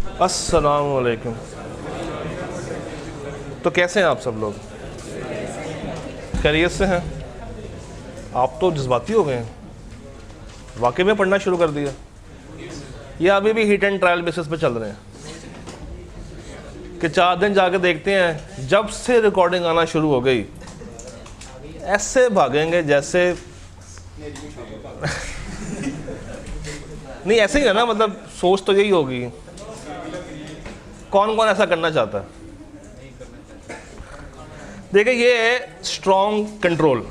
अस्सलाम वालेकुम। तो कैसे हैं आप सब लोग? खैरियत से हैं? आप तो जज्बाती हो गए हैं, वाकई में पढ़ना शुरू कर दिया या अभी भी हिट एंड ट्रायल बेसिस पे चल रहे हैं कि 4 दिन जाके देखते हैं? जब से रिकॉर्डिंग आना शुरू हो गई ऐसे भागेंगे जैसे नहीं, ऐसे ही है ना, मतलब सोच तो यही होगी। कौन कौन ऐसा करना चाहता है? देखिए, ये है स्ट्रॉन्ग कंट्रोल,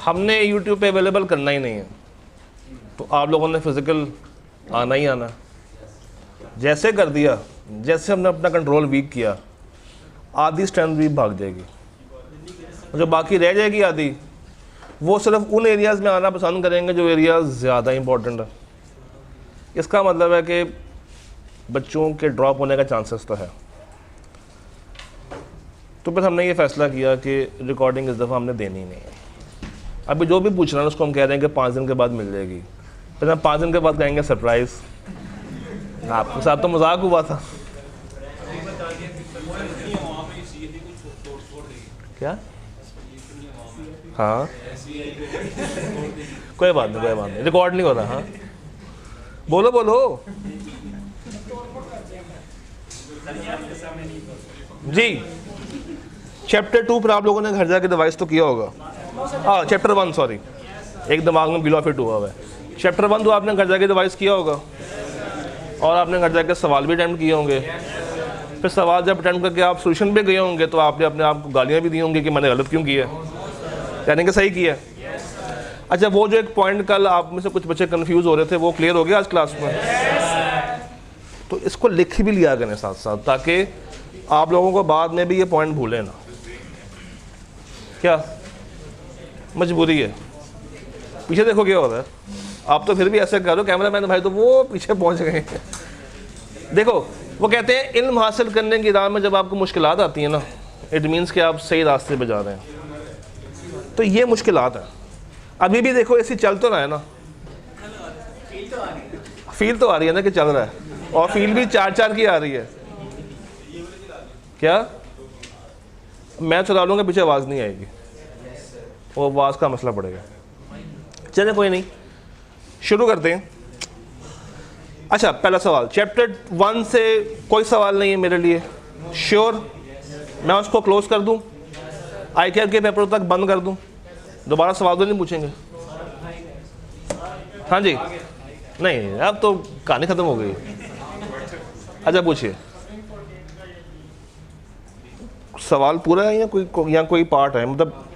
हमने यूट्यूब पे अवेलेबल करना ही नहीं है, तो आप लोगों ने फिजिकल आना ही आना। जैसे कर दिया, जैसे हमने अपना कंट्रोल वीक किया, आधी स्ट्रेंथ भी भाग जाएगी। जो बाकी रह जाएगी आधी, वो सिर्फ उन एरियाज़ में आना पसंद करेंगे जो एरियाज़ ज़्यादा इंपॉर्टेंट है। इसका मतलब है कि बच्चों के ड्रॉप होने का चांसेस तो है। तो फिर हमने ये फ़ैसला किया कि रिकॉर्डिंग इस दफ़ा हमने देनी ही नहीं है। अभी जो भी पूछ रहा है उसको हम कह रहे हैं कि 5 दिन के बाद मिल जाएगी। फिर हम 5 दिन के बाद कहेंगे सरप्राइज़। आपके साथ तो मजाक हुआ था। क्या? हाँ, कोई बात नहीं, कोई बात नहीं, रिकॉर्ड नहीं हो रहा। हाँ, बोलो बोलो जी। चैप्टर 2 पर आप लोगों ने घर जाके डिवाइस तो किया होगा। हाँ, चैप्टर 1, सॉरी, एक दिमाग में बिलो फिट हुआ है। चैप्टर 1 तो आपने घर जाके डिवाइस किया होगा और आपने घर जाके सवाल भी अटैम्प्ट किए होंगे। फिर सवाल जब अटैम्प्ट करके आप सोल्यूशन पे गए होंगे तो आपने अपने आप को गालियाँ भी दी होंगी कि मैंने गलत क्यों किया, यानी कि सही किया। अच्छा, वो जो एक पॉइंट कल आप में से कुछ बच्चे कंफ्यूज हो रहे थे, वो क्लियर हो गया आज क्लास में? तो इसको लिख भी लिया करें साथ साथ, ताकि आप लोगों को बाद में भी ये पॉइंट भूलें ना। क्या मजबूरी है? पीछे देखो क्या हो रहा है। आप तो फिर भी ऐसे करो कैमरा मैन भाई, तो वो पीछे पहुंच गए। देखो, वो कहते हैं इल्म हासिल करने की राह में जब आपको मुश्किलात आती है ना, इट मीन्स कि आप सही रास्ते पे जा रहे हैं। तो ये मुश्किलात है। अभी भी देखो ऐसी चल तो रहा है ना, फील तो आ रही है ना कि चल रहा है, और फील भी 4-4 की आ रही है। क्या मैं चला लूँगा, पीछे आवाज़ नहीं आएगी, वो आवाज़ का मसला पड़ेगा। चलिए कोई नहीं, शुरू करते हैं। अच्छा, पहला सवाल चैप्टर 1 से कोई सवाल नहीं है मेरे लिए, श्योर? मैं उसको क्लोज कर दूं, ICAR के पेपर तक बंद कर दूं, दोबारा सवाल तो नहीं पूछेंगे? हाँ जी, नहीं, अब तो कहानी ख़त्म हो गई। अच्छा पूछिए, सवाल पूरा है या कोई पार्ट है, मतलब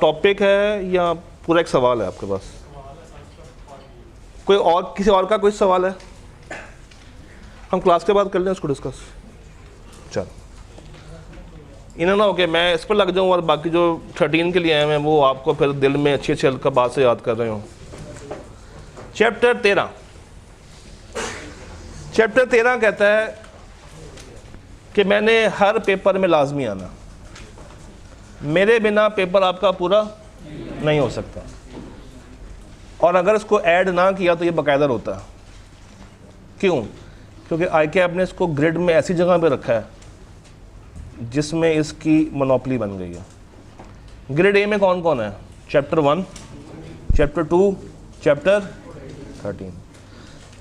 टॉपिक है या पूरा एक सवाल है आपके पास? कोई और, किसी और का कोई सवाल है? हम क्लास के बाद कर लें उसको डिस्कस। चल, इन्हें ना ओके मैं इस पर लग जाऊँ और बाकी जो 13 के लिए आए हैं वो आपको फिर दिल में अच्छी अच्छी हल्का बात से याद कर रहे हो। चैप्टर 13 कहता है कि मैंने हर पेपर में लाजमी आना, मेरे बिना पेपर आपका पूरा नहीं हो सकता, और अगर इसको ऐड ना किया तो ये बाकायदा होता है। क्यों? क्योंकि ICAR ने इसको ग्रिड में ऐसी जगह पे रखा है जिसमें इसकी मोनोपली बन गई है। ग्रिड ए में कौन कौन है? Chapter 1, chapter 2, chapter 13।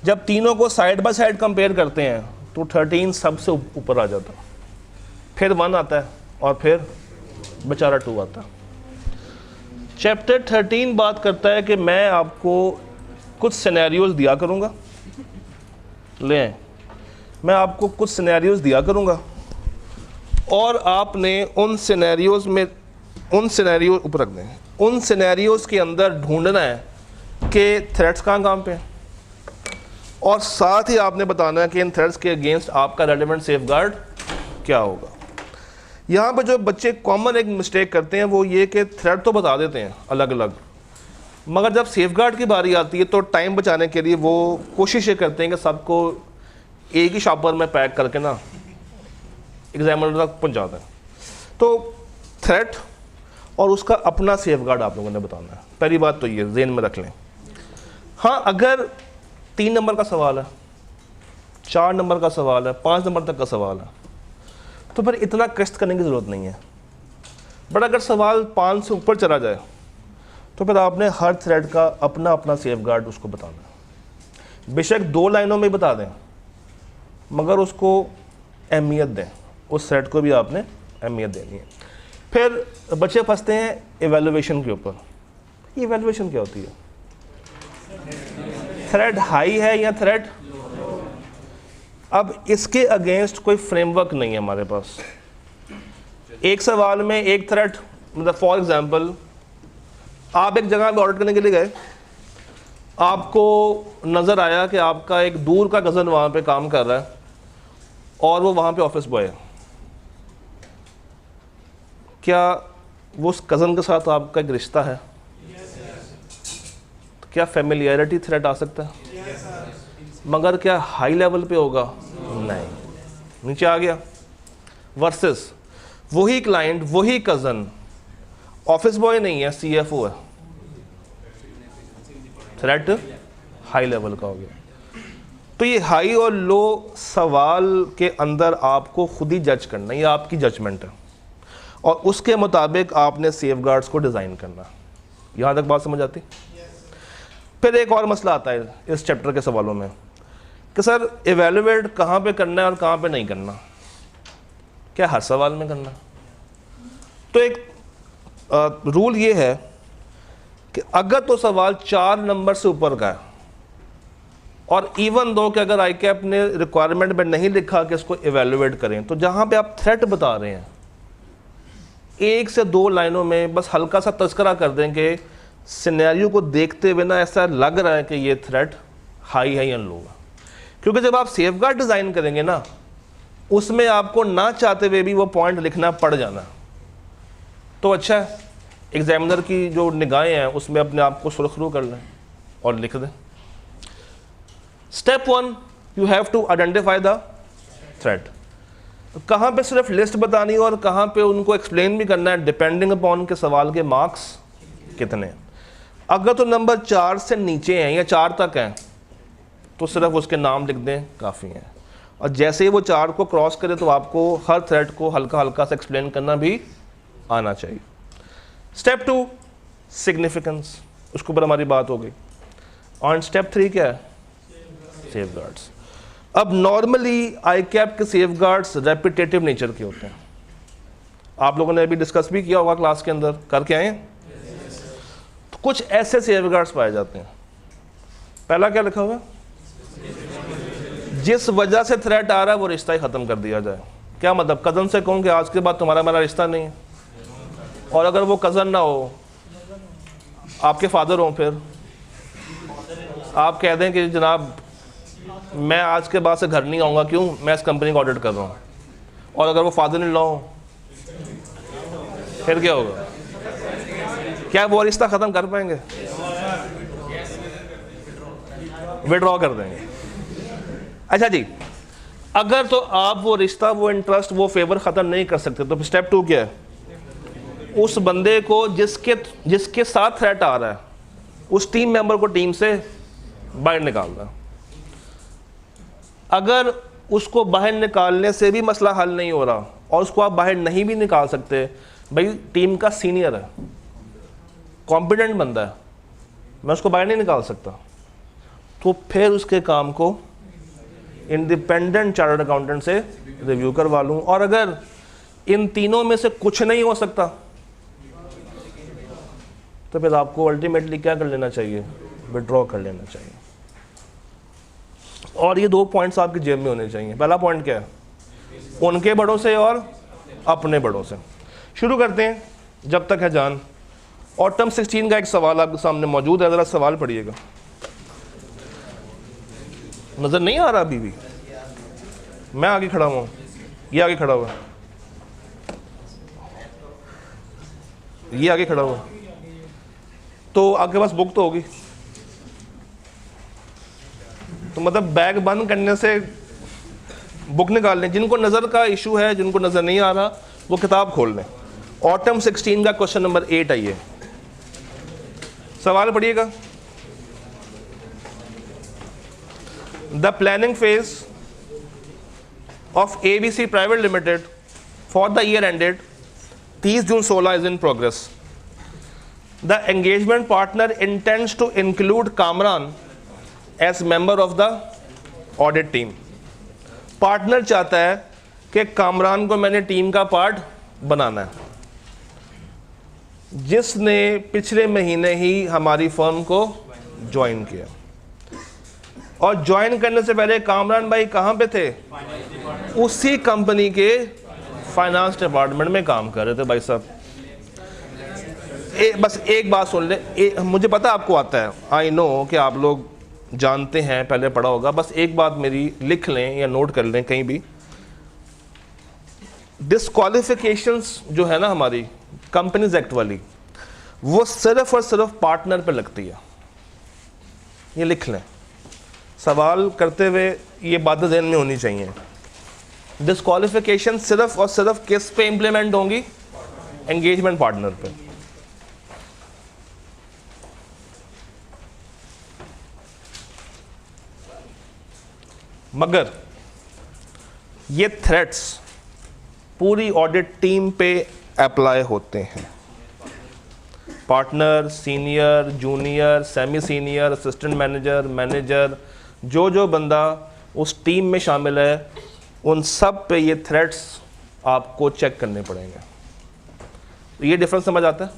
जब तीनों को साइड बाय साइड कंपेयर करते हैं तो 13 सबसे ऊपर आ जाता है, फिर 1 आता है और फिर बेचारा 2 आता है। चैप्टर 13 बात करता है कि मैं आपको कुछ सिनेरियोज दिया करूँगा, मैं आपको कुछ सिनेरियोज दिया करूँगा और आपने उन सिनेरियोज में, उन सिनेरियो ऊपर रख दें, उन सिनेरियोज के अंदर ढूंढना है कि थ्रेट्स कहाँ पे हैं, और साथ ही आपने बताना है कि इन थ्रेट्स के अगेंस्ट आपका रेलेवेंट सेफगार्ड क्या होगा। यहाँ पे जो बच्चे कॉमन एक मिस्टेक करते हैं वो ये कि थ्रेट तो बता देते हैं अलग अलग, मगर जब सेफगार्ड की बारी आती है तो टाइम बचाने के लिए वो कोशिश ये करते हैं कि सबको एक ही शॉपर में पैक करके ना एग्जामिनर तक पहुँचा दें। तो थ्रेट और उसका अपना सेफगार्ड आप लोगों ने बताना है। पहली बात तो ये ज़हन में रख लें। हाँ, अगर 3 नंबर का सवाल है 4 नंबर का सवाल है, 5 नंबर तक का सवाल है, तो फिर इतना कष्ट करने की ज़रूरत नहीं है। बट अगर सवाल 5 से ऊपर चला जाए तो फिर आपने हर थ्रेड का अपना अपना सेफगार्ड उसको बताना है। बेशक 2 लाइनों में बता दें, मगर उसको अहमियत दें, उस थ्रेड को भी आपने अहमियत देनी है। फिर बच्चे फंसते हैं एवेल्युएशन के ऊपर। एवेल्युएशन क्या होती है? थ्रेड हाई है या थ्रेड? अब इसके अगेंस्ट कोई फ्रेमवर्क नहीं है हमारे पास। एक सवाल में एक थ्रेड, मतलब फॉर एग्जांपल आप एक जगह पे ऑर्डर करने के लिए गए, आपको नज़र आया कि आपका एक दूर का कज़न वहाँ पे काम कर रहा है और वो वहाँ पे ऑफिस बॉय है। क्या वो उस कज़न के साथ आपका एक रिश्ता है? तो क्या फेमिलियरिटी थ्रेट आ सकता है? मगर क्या हाई लेवल पे होगा? नहीं, नीचे आ गया। वर्सेस वही क्लाइंट, वही कज़न, ऑफिस बॉय नहीं है, CFO है, थ्रेट हाई लेवल का हो गया। तो ये हाई और लो सवाल के अंदर आपको खुद ही जज करना, ये आपकी जजमेंट है और उसके मुताबिक आपने सेफगार्ड्स को डिज़ाइन करना। यहाँ तक बात समझ आती? फिर एक और मसला आता है इस चैप्टर के सवालों में कि सर एवेल्युएट कहाँ पे करना है और कहाँ पे नहीं करना, क्या हर सवाल में करना? तो एक रूल ये है कि अगर तो सवाल 4 नंबर से ऊपर का है और इवन दो कि अगर ICAP ने रिक्वायरमेंट में नहीं लिखा कि इसको एवेल्युएट करें, तो जहाँ पे आप थ्रेट बता रहे हैं 1 से 2 लाइनों में बस हल्का सा तज़किरा कर दें कि सिनेरियो को देखते हुए ना ऐसा लग रहा है कि ये थ्रेट हाई है या लो है। क्योंकि जब आप सेफगार्ड डिज़ाइन करेंगे ना, उसमें आपको ना चाहते हुए भी वो पॉइंट लिखना पड़ जाना। तो अच्छा है, एग्जामिनर की जो निगाहें हैं उसमें अपने आप को सुरखरू कर लें और लिख दें। Step 1, you have to identify the threat. कहाँ पे सिर्फ लिस्ट बतानी है और कहाँ पे उनको एक्सप्लेन भी करना है, डिपेंडिंग अपॉन के सवाल के मार्क्स कितने हैं। अगर तो नंबर 4 से नीचे हैं या 4 तक हैं तो सिर्फ उसके नाम लिख दें, काफ़ी हैं। और जैसे ही वो 4 को क्रॉस करे तो आपको हर थ्रेड को हल्का हल्का से एक्सप्लेन करना भी आना चाहिए। स्टेप 2, सिग्निफिकेंस, उसके ऊपर हमारी बात हो गई। और स्टेप 3 क्या है? सेफगार्ड्स। अब नॉर्मली ICAP के सेफगार्ड्स रेपिटेटिव नेचर के होते हैं। आप लोगों ने अभी डिस्कस भी किया होगा क्लास के अंदर, करके आए हैं। तो कुछ ऐसे सेफगार्ड्स पाए जाते हैं। पहला क्या लिखा हुआ है? जिस वजह से थ्रेट आ रहा है वो रिश्ता ही ख़त्म कर दिया जाए। क्या मतलब? कज़न से कहूँ कि आज के बाद तुम्हारा मेरा रिश्ता नहीं है, और अगर वो कज़न ना हो, आपके फादर हो, फिर आप कह दें कि जनाब मैं आज के बाद से घर नहीं आऊँगा, क्यों? मैं इस कंपनी को ऑडिट कर रहा हूँ। और अगर वो फादर इन लॉ हो, फिर क्या होगा? क्या वो रिश्ता ख़त्म कर पाएंगे? विड्रॉ कर देंगे। अच्छा जी, अगर तो आप वो रिश्ता, वो इंटरेस्ट, वो फेवर ख़त्म नहीं कर सकते, तो स्टेप 2 क्या है? उस बंदे को जिसके साथ थ्रेट आ रहा है, उस टीम मेंबर को टीम से बाहर निकालना। अगर उसको बाहर निकालने से भी मसला हल नहीं हो रहा और उसको आप बाहर नहीं भी निकाल सकते, भाई टीम का सीनियर है, कॉम्पिटेंट बंदा है, मैं उसको बाहर नहीं निकाल सकता, तो फिर उसके काम को इंडिपेंडेंट चार्टर्ड अकाउंटेंट से रिव्यू करवा लूँ। और अगर इन तीनों में से कुछ नहीं हो सकता तो फिर आपको अल्टीमेटली क्या कर लेना चाहिए? विड्रॉ कर लेना चाहिए। और ये 2 पॉइंट्स आपकी जेब में होने चाहिए। पहला पॉइंट क्या है? उनके बड़ों से और अपने बड़ों से। शुरू करते हैं, जब तक है जान। ऑटम 16 का एक सवाल आपके सामने मौजूद है, ज़रा सवाल पढ़िएगा। नज़र नहीं आ रहा अभी भी? मैं आगे खड़ा हुआ हूँ, ये आगे खड़ा हुआ है, ये आगे खड़ा हुआ, तो आपके पास बुक तो होगी। तो मतलब बैग बंद करने से बुक निकाल लें। जिनको नज़र का इशू है, जिनको नज़र नहीं आ रहा, वो किताब खोल लें। ऑटम 16 का क्वेश्चन नंबर 8 आइए, सवाल पढ़िएगा। The planning phase of ABC Private Limited for the year ended 30 June 16 is in progress. The engagement partner intends to include Kamran as member of the audit team. Partner चाहता है कि कामरान को मैंने team का part बनाना है, जिसने पिछले महीने ही हमारी फर्म को ज्वाइन किया। और ज्वाइन करने से पहले कामरान भाई कहाँ पे थे? उसी कंपनी के फाइनेंस डिपार्टमेंट में काम कर रहे थे भाई साहब। बस एक बात सुन ले, मुझे पता आपको आता है, आई नो कि आप लोग जानते हैं, पहले पढ़ा होगा, बस एक बात मेरी लिख लें या नोट कर लें कहीं भी। डिस्क्वालिफिकेशंस जो है ना हमारी कंपनीज एक्ट वाली, वो सिर्फ और सिर्फ पार्टनर पे लगती है, ये लिख लें। सवाल करते हुए ये बातें ध्यान में होनी चाहिए। डिस्क्वालिफिकेशन सिर्फ और सिर्फ किस पे इंप्लीमेंट होंगी? एंगेजमेंट पार्टनर पे। मगर ये थ्रेट्स पूरी ऑडिट टीम पे अप्लाई होते हैं। Partner, senior, junior, semi senior, assistant manager, manager, जो बंदा उस टीम में शामिल है, उन सब पे ये थ्रेट्स आपको चेक करने पड़ेंगे। ये डिफरेंस समझ आता है?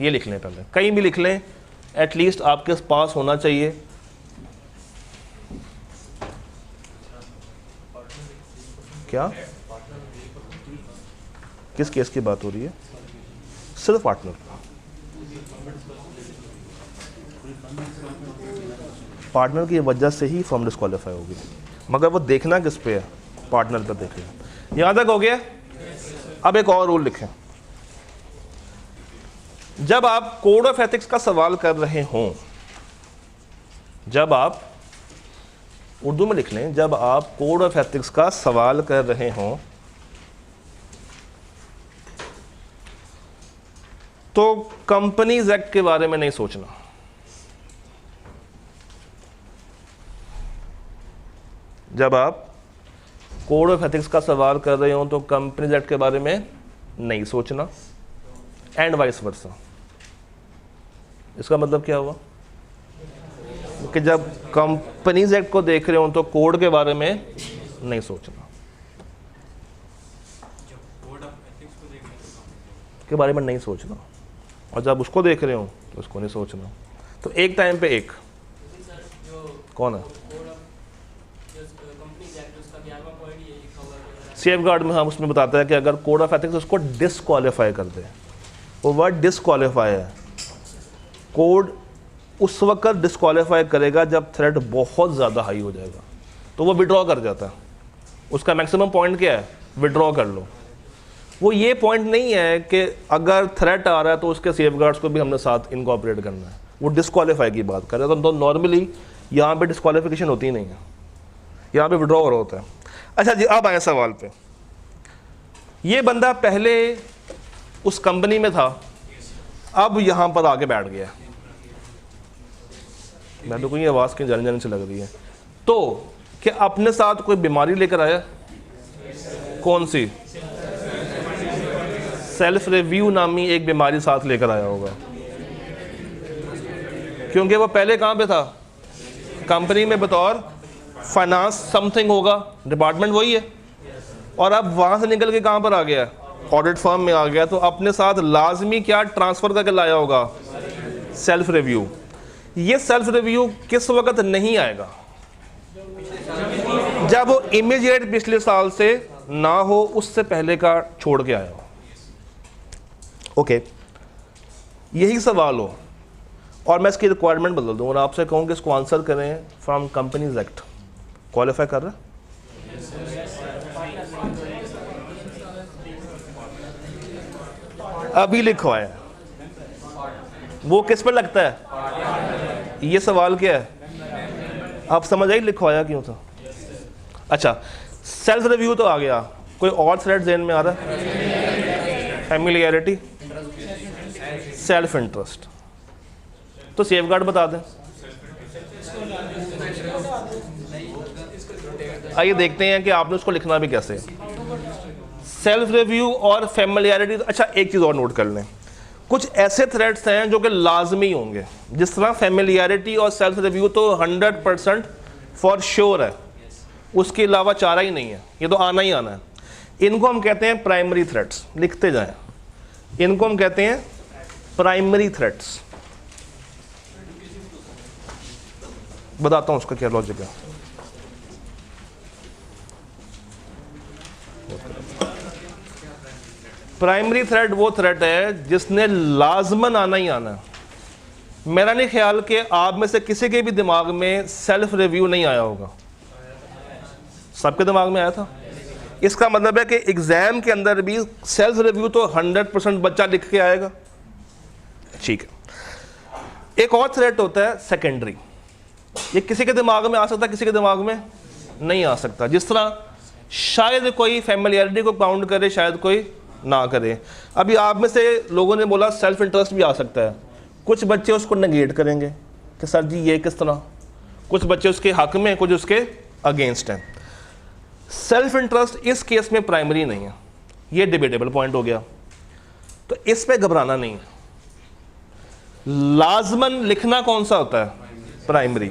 ये लिख लें, पहले कहीं भी लिख लें, एटलीस्ट आपके पास होना चाहिए। क्या किस केस की बात हो रही है? सिर्फ पार्टनर। पार्टनर की वजह से ही फर्म डिस्क्वालीफाई होगी, मगर वो देखना किस पे है? पार्टनर पे देखना। यहां तक हो गया? अब एक और रूल लिखें। जब आप कोड ऑफ एथिक्स का सवाल कर रहे हों, जब आप उर्दू में लिख लें, जब आप कोड ऑफ एथिक्स का सवाल कर रहे हों तो कंपनीज एक्ट के बारे में नहीं सोचना। जब आप कोड ऑफ एथिक्स का सवाल कर रहे हो तो कंपनीज एक्ट के बारे में नहीं सोचना, एंड वाइस वर्सा। इसका मतलब क्या हुआ कि जब कंपनीज एक्ट को देख रहे हो तो कोड के बारे में नहीं सोचना, के बारे में नहीं सोचना, और जब उसको देख रहे हो तो उसको नहीं सोचना। तो एक टाइम पे एक कौन है? सेफ गार्ड में हम उसमें बताता है कि अगर कोड ऑफ एथिक्स उसको डिस्क्वालीफाई कर दे, वो वर्ड डिस्क्वालीफाई है, कोड उस वक्त डिस्क्वालीफाई करेगा जब थ्रेट बहुत ज़्यादा हाई हो जाएगा, तो वो विड्रॉ कर जाता है। उसका मैक्सिमम पॉइंट क्या है? विड्रॉ कर लो। वो ये पॉइंट नहीं है कि अगर थ्रेट आ रहा है तो उसके सेफगार्ड्स को भी हमने साथ इनकॉर्पोरेट करना है। वो डिस्क्वालीफाई की बात कर रहे हैं, तो नॉर्मली यहाँ पे डिस्क्वालीफिकेशन होती ही नहीं है, यहाँ पे विड्रॉ हो रहा होता है। अच्छा जी, अब आए सवाल पे। ये बंदा पहले उस कंपनी में था, अब यहाँ पर आके बैठ गया। मैं तो कोई आवाज़ की जाने से लग रही है। तो क्या अपने साथ कोई बीमारी लेकर आया? कौन सी? सेल्फ रिव्यू नामी एक बीमारी साथ लेकर आया होगा, क्योंकि वो पहले कहाँ पे था? कंपनी में बतौर फाइनेंस समथिंग होगा, डिपार्टमेंट वही है, और अब वहाँ से निकल के कहाँ पर आ गया? ऑडिट फर्म में आ गया। तो अपने साथ लाजमी क्या ट्रांसफ़र करके लाया होगा? Self review. ये सेल्फ रिव्यू किस वक्त नहीं आएगा? जब वो इमीडिएट पिछले साल से ना हो, उससे पहले का छोड़ के आया हो। ओके, यही सवाल हो और मैं इसकी रिक्वायरमेंट बदल दूँ और आपसे कहूँ कि इसको आंसर करें फ्रॉम कंपनीज एक्ट। क्वालिफाई कर रहा है? अभी लिखवा है, वो किस पर लगता है? ये सवाल क्या है? आप समझ आई लिखवाया क्यों था? अच्छा, सेल्फ रिव्यू तो आ गया, कोई और थ्रेड ज़हन में आ रहा है? फैमिलियरिटी, सेल्फ इंटरेस्ट, तो सेफगार्ड बता दें। आइए देखते हैं कि आपने उसको लिखना भी कैसे है। सेल्फ रिव्यू और फेमिलियरिटी। अच्छा, एक चीज़ और नोट कर लें, कुछ ऐसे थ्रेड्स हैं जो कि लाजमी होंगे, जिस तरह फेमिलियरिटी और सेल्फ रिव्यू तो 100% फॉर श्योर है, उसके अलावा चारा ही नहीं है, ये तो आना ही आना है। इनको हम कहते हैं प्राइमरी थ्रेड्स, लिखते जाएं, इनको हम कहते हैं प्राइमरी थ्रेड्स। बताता हूं उसका क्या लॉजिक है। प्राइमरी थ्रेड वो थ्रेड है जिसने लाजमन आना ही आना है। मेरा नहीं ख्याल कि आप में से किसी के भी दिमाग में सेल्फ रिव्यू नहीं आया होगा, सबके दिमाग में आया था। इसका मतलब है कि एग्जाम के अंदर भी सेल्फ रिव्यू तो 100% बच्चा लिख के आएगा। ठीक है, एक और थ्रेड होता है सेकेंडरी। ये किसी के दिमाग में आ सकता है, किसी के दिमाग में नहीं आ सकता। जिस तरह शायद कोई फैमिलियरिटी को काउंट करे, शायद कोई ना करे। अभी आप में से लोगों ने बोला सेल्फ इंटरेस्ट भी आ सकता है, कुछ बच्चे उसको नेगेट करेंगे कि सर जी ये किस तरह, कुछ बच्चे उसके हक में, कुछ उसके अगेंस्ट हैं। सेल्फ इंटरेस्ट इस केस में प्राइमरी नहीं है, ये डिबेटेबल पॉइंट हो गया, तो इस पे घबराना नहीं है। लाजमन लिखना कौन सा होता है? प्राइमरी।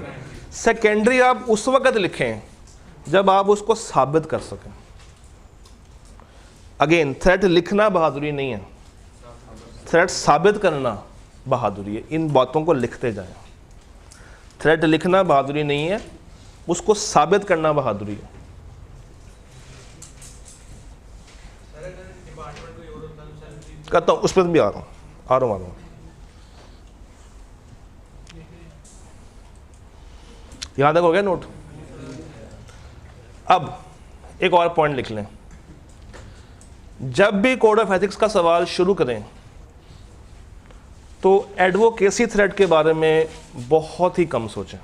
सेकेंडरी आप उस वक्त लिखें जब आप उसको साबित कर सकें। अगेन, थ्रेड लिखना बहादुरी नहीं है, थ्रेड साबित करना बहादुरी है। इन बातों को लिखते जाएं। थ्रेड लिखना बहादुरी नहीं है, उसको साबित करना बहादुरी है। कहता हूँ उस पर भी आ रहा हूँ। यहां तक हो गया नोट। अब एक और पॉइंट लिख लें, जब भी कोड ऑफ एथिक्स का सवाल शुरू करें तो एडवोकेसी थ्रेड के बारे में बहुत ही कम सोचें।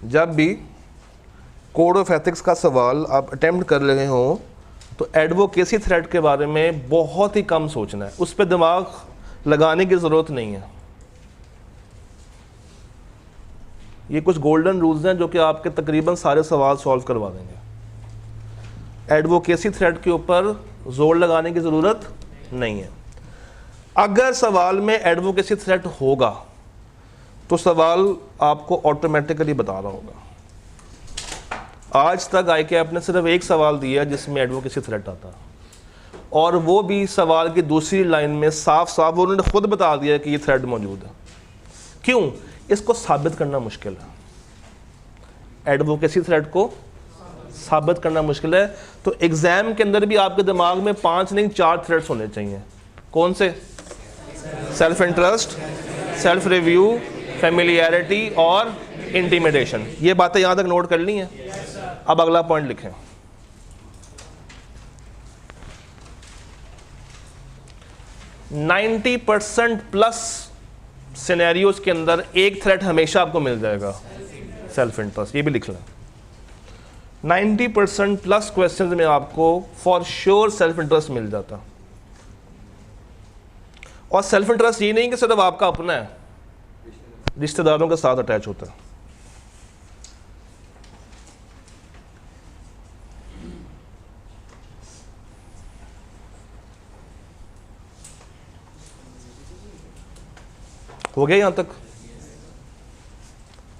जब भी कोड ऑफ एथिक्स का सवाल आप अटेम्प्ट कर रहे हो तो एडवोकेसी थ्रेड के बारे में बहुत ही कम सोचना है, उस पर दिमाग लगाने की ज़रूरत नहीं है। ये कुछ गोल्डन रूल्स हैं जो कि आपके तकरीबन सारे सवाल सॉल्व करवा देंगे। एडवोकेसी थ्रेड के ऊपर जोर लगाने की ज़रूरत नहीं है। अगर सवाल में एडवोकेसी थ्रेड होगा तो सवाल आपको ऑटोमेटिकली बता रहा होगा। आज तक ICAP ने सिर्फ एक सवाल दिया जिसमें एडवोकेसी थ्रेड आता, और वो भी सवाल की दूसरी लाइन में साफ साफ उन्होंने खुद बता दिया कि ये थ्रेड मौजूद है। क्यों? इसको साबित करना मुश्किल है। एडवोकेसी थ्रेड को साबित करना मुश्किल है, तो एग्जाम के अंदर भी आपके दिमाग में 5 नहीं 4 थ्रेड्स होने चाहिए। कौन से? Self interest, self review, familiarity और इंटिमिडेशन। ये बातें यहां तक नोट कर ली हैं। अब अगला पॉइंट लिखें। %90+ सिनेरियोज के अंदर एक थ्रेड हमेशा आपको मिल जाएगा, सेल्फ इंटरेस्ट। ये भी लिख लें। 90%+ क्वेश्चंस में आपको फॉर श्योर सेल्फ इंटरेस्ट मिल जाता। और सेल्फ इंटरेस्ट ये नहीं कि सिर्फ आपका अपना है, रिश्तेदारों के साथ अटैच होता है। हो गया यहां तक?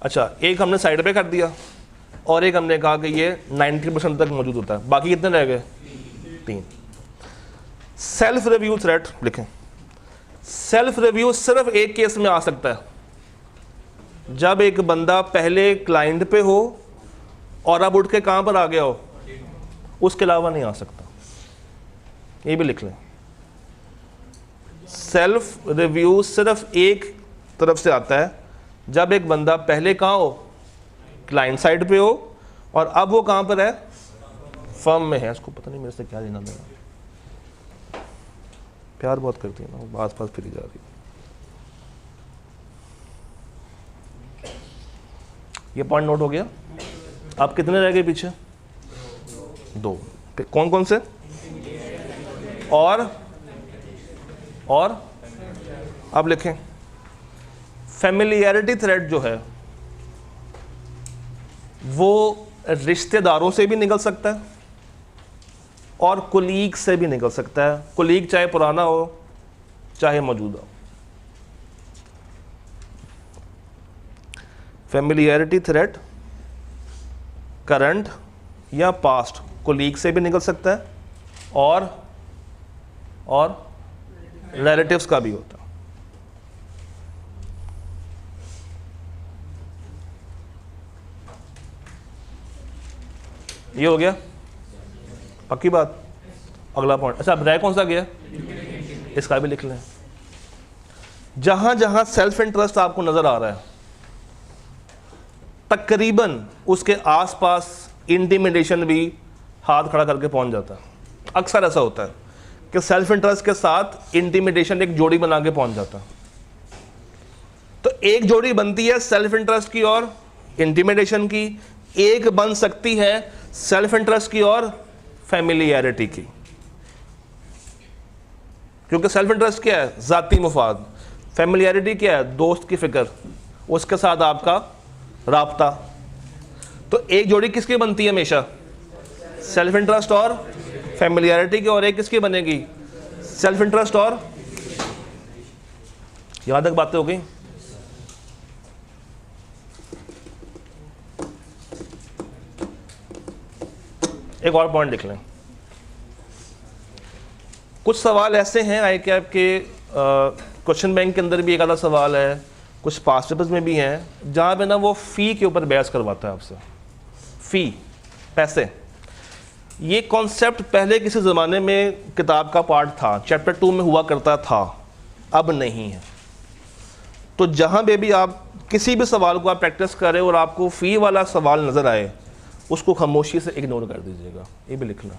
अच्छा, एक हमने साइड पे कर दिया और एक हमने कहा कि ये 90% तक मौजूद होता है। बाकी कितने रह गए? 3। सेल्फ रिव्यू थ्रेड लिखें। सेल्फ रिव्यू सिर्फ एक केस में आ सकता है, जब एक बंदा पहले क्लाइंट पे हो और अब उठ के कहां पर आ गया हो, उसके अलावा नहीं आ सकता। ये भी लिख लें। सेल्फ रिव्यू सिर्फ एक तरफ से आता है, जब एक बंदा पहले कहाँ हो, क्लाइंट साइड पे हो, और अब वो कहाँ पर है, फर्म में है। इसको पता नहीं मेरे से क्या लेना देना, प्यार बहुत करती है ना, आस पास फिरी जा रही है। ये पॉइंट नोट हो गया। अब कितने रह गए पीछे? 2। कौन कौन से? और अब लिखें। फेमिलियरिटी थ्रेड जो है वो रिश्तेदारों से भी निकल सकता है और कुलीग से भी निकल सकता है। कुलीग चाहे पुराना हो चाहे मौजूदा हो। फेमिलियरिटी थ्रेट करंट या पास्ट, कुलीग से भी निकल सकता है और रिलेटिव्स का भी होता है। ये हो गया पक्की बात। अगला पॉइंट, अच्छा अब रह कौन सा गया, इसका भी लिख लें। जहां जहां सेल्फ इंटरेस्ट आपको नजर आ रहा है तकरीबन उसके आसपास इंटिमिडेशन भी हाथ खड़ा करके पहुंच जाता है। अक्सर ऐसा होता है कि सेल्फ इंटरेस्ट के साथ इंटिमिडेशन एक जोड़ी बना के पहुंच जाता है। तो एक जोड़ी बनती है सेल्फ इंटरेस्ट की और इंटिमिडेशन की, एक बन सकती है सेल्फ इंटरेस्ट की और फैमिलियरिटी की। क्योंकि सेल्फ इंटरेस्ट क्या है, जाती मुफाद। फैमिलियरिटी क्या है, दोस्त की फिक्र, उसके साथ आपका राब्ता। तो एक जोड़ी किसकी बनती है हमेशा, सेल्फ इंटरेस्ट और फैमिलियरिटी की, और एक किसकी बनेगी, सेल्फ इंटरेस्ट और, यहां तक बातें हो गई। एक और पॉइंट लिख लें। कुछ सवाल ऐसे हैं आई कैप के, क्वेश्चन बैंक के अंदर भी एक आधा सवाल है, कुछ पास्ट पेपर्स में भी हैं, जहाँ पे ना वो फ़ी के ऊपर बहस करवाता है आपसे। फ़ी, पैसे, ये कॉन्सेप्ट पहले किसी ज़माने में किताब का पार्ट था, चैप्टर 2 में हुआ करता था, अब नहीं है। तो जहाँ पे भी आप किसी भी सवाल को आप प्रैक्टिस करें और आपको फ़ी वाला सवाल नज़र आए, उसको खामोशी से इग्नोर कर दीजिएगा। ये भी लिखना,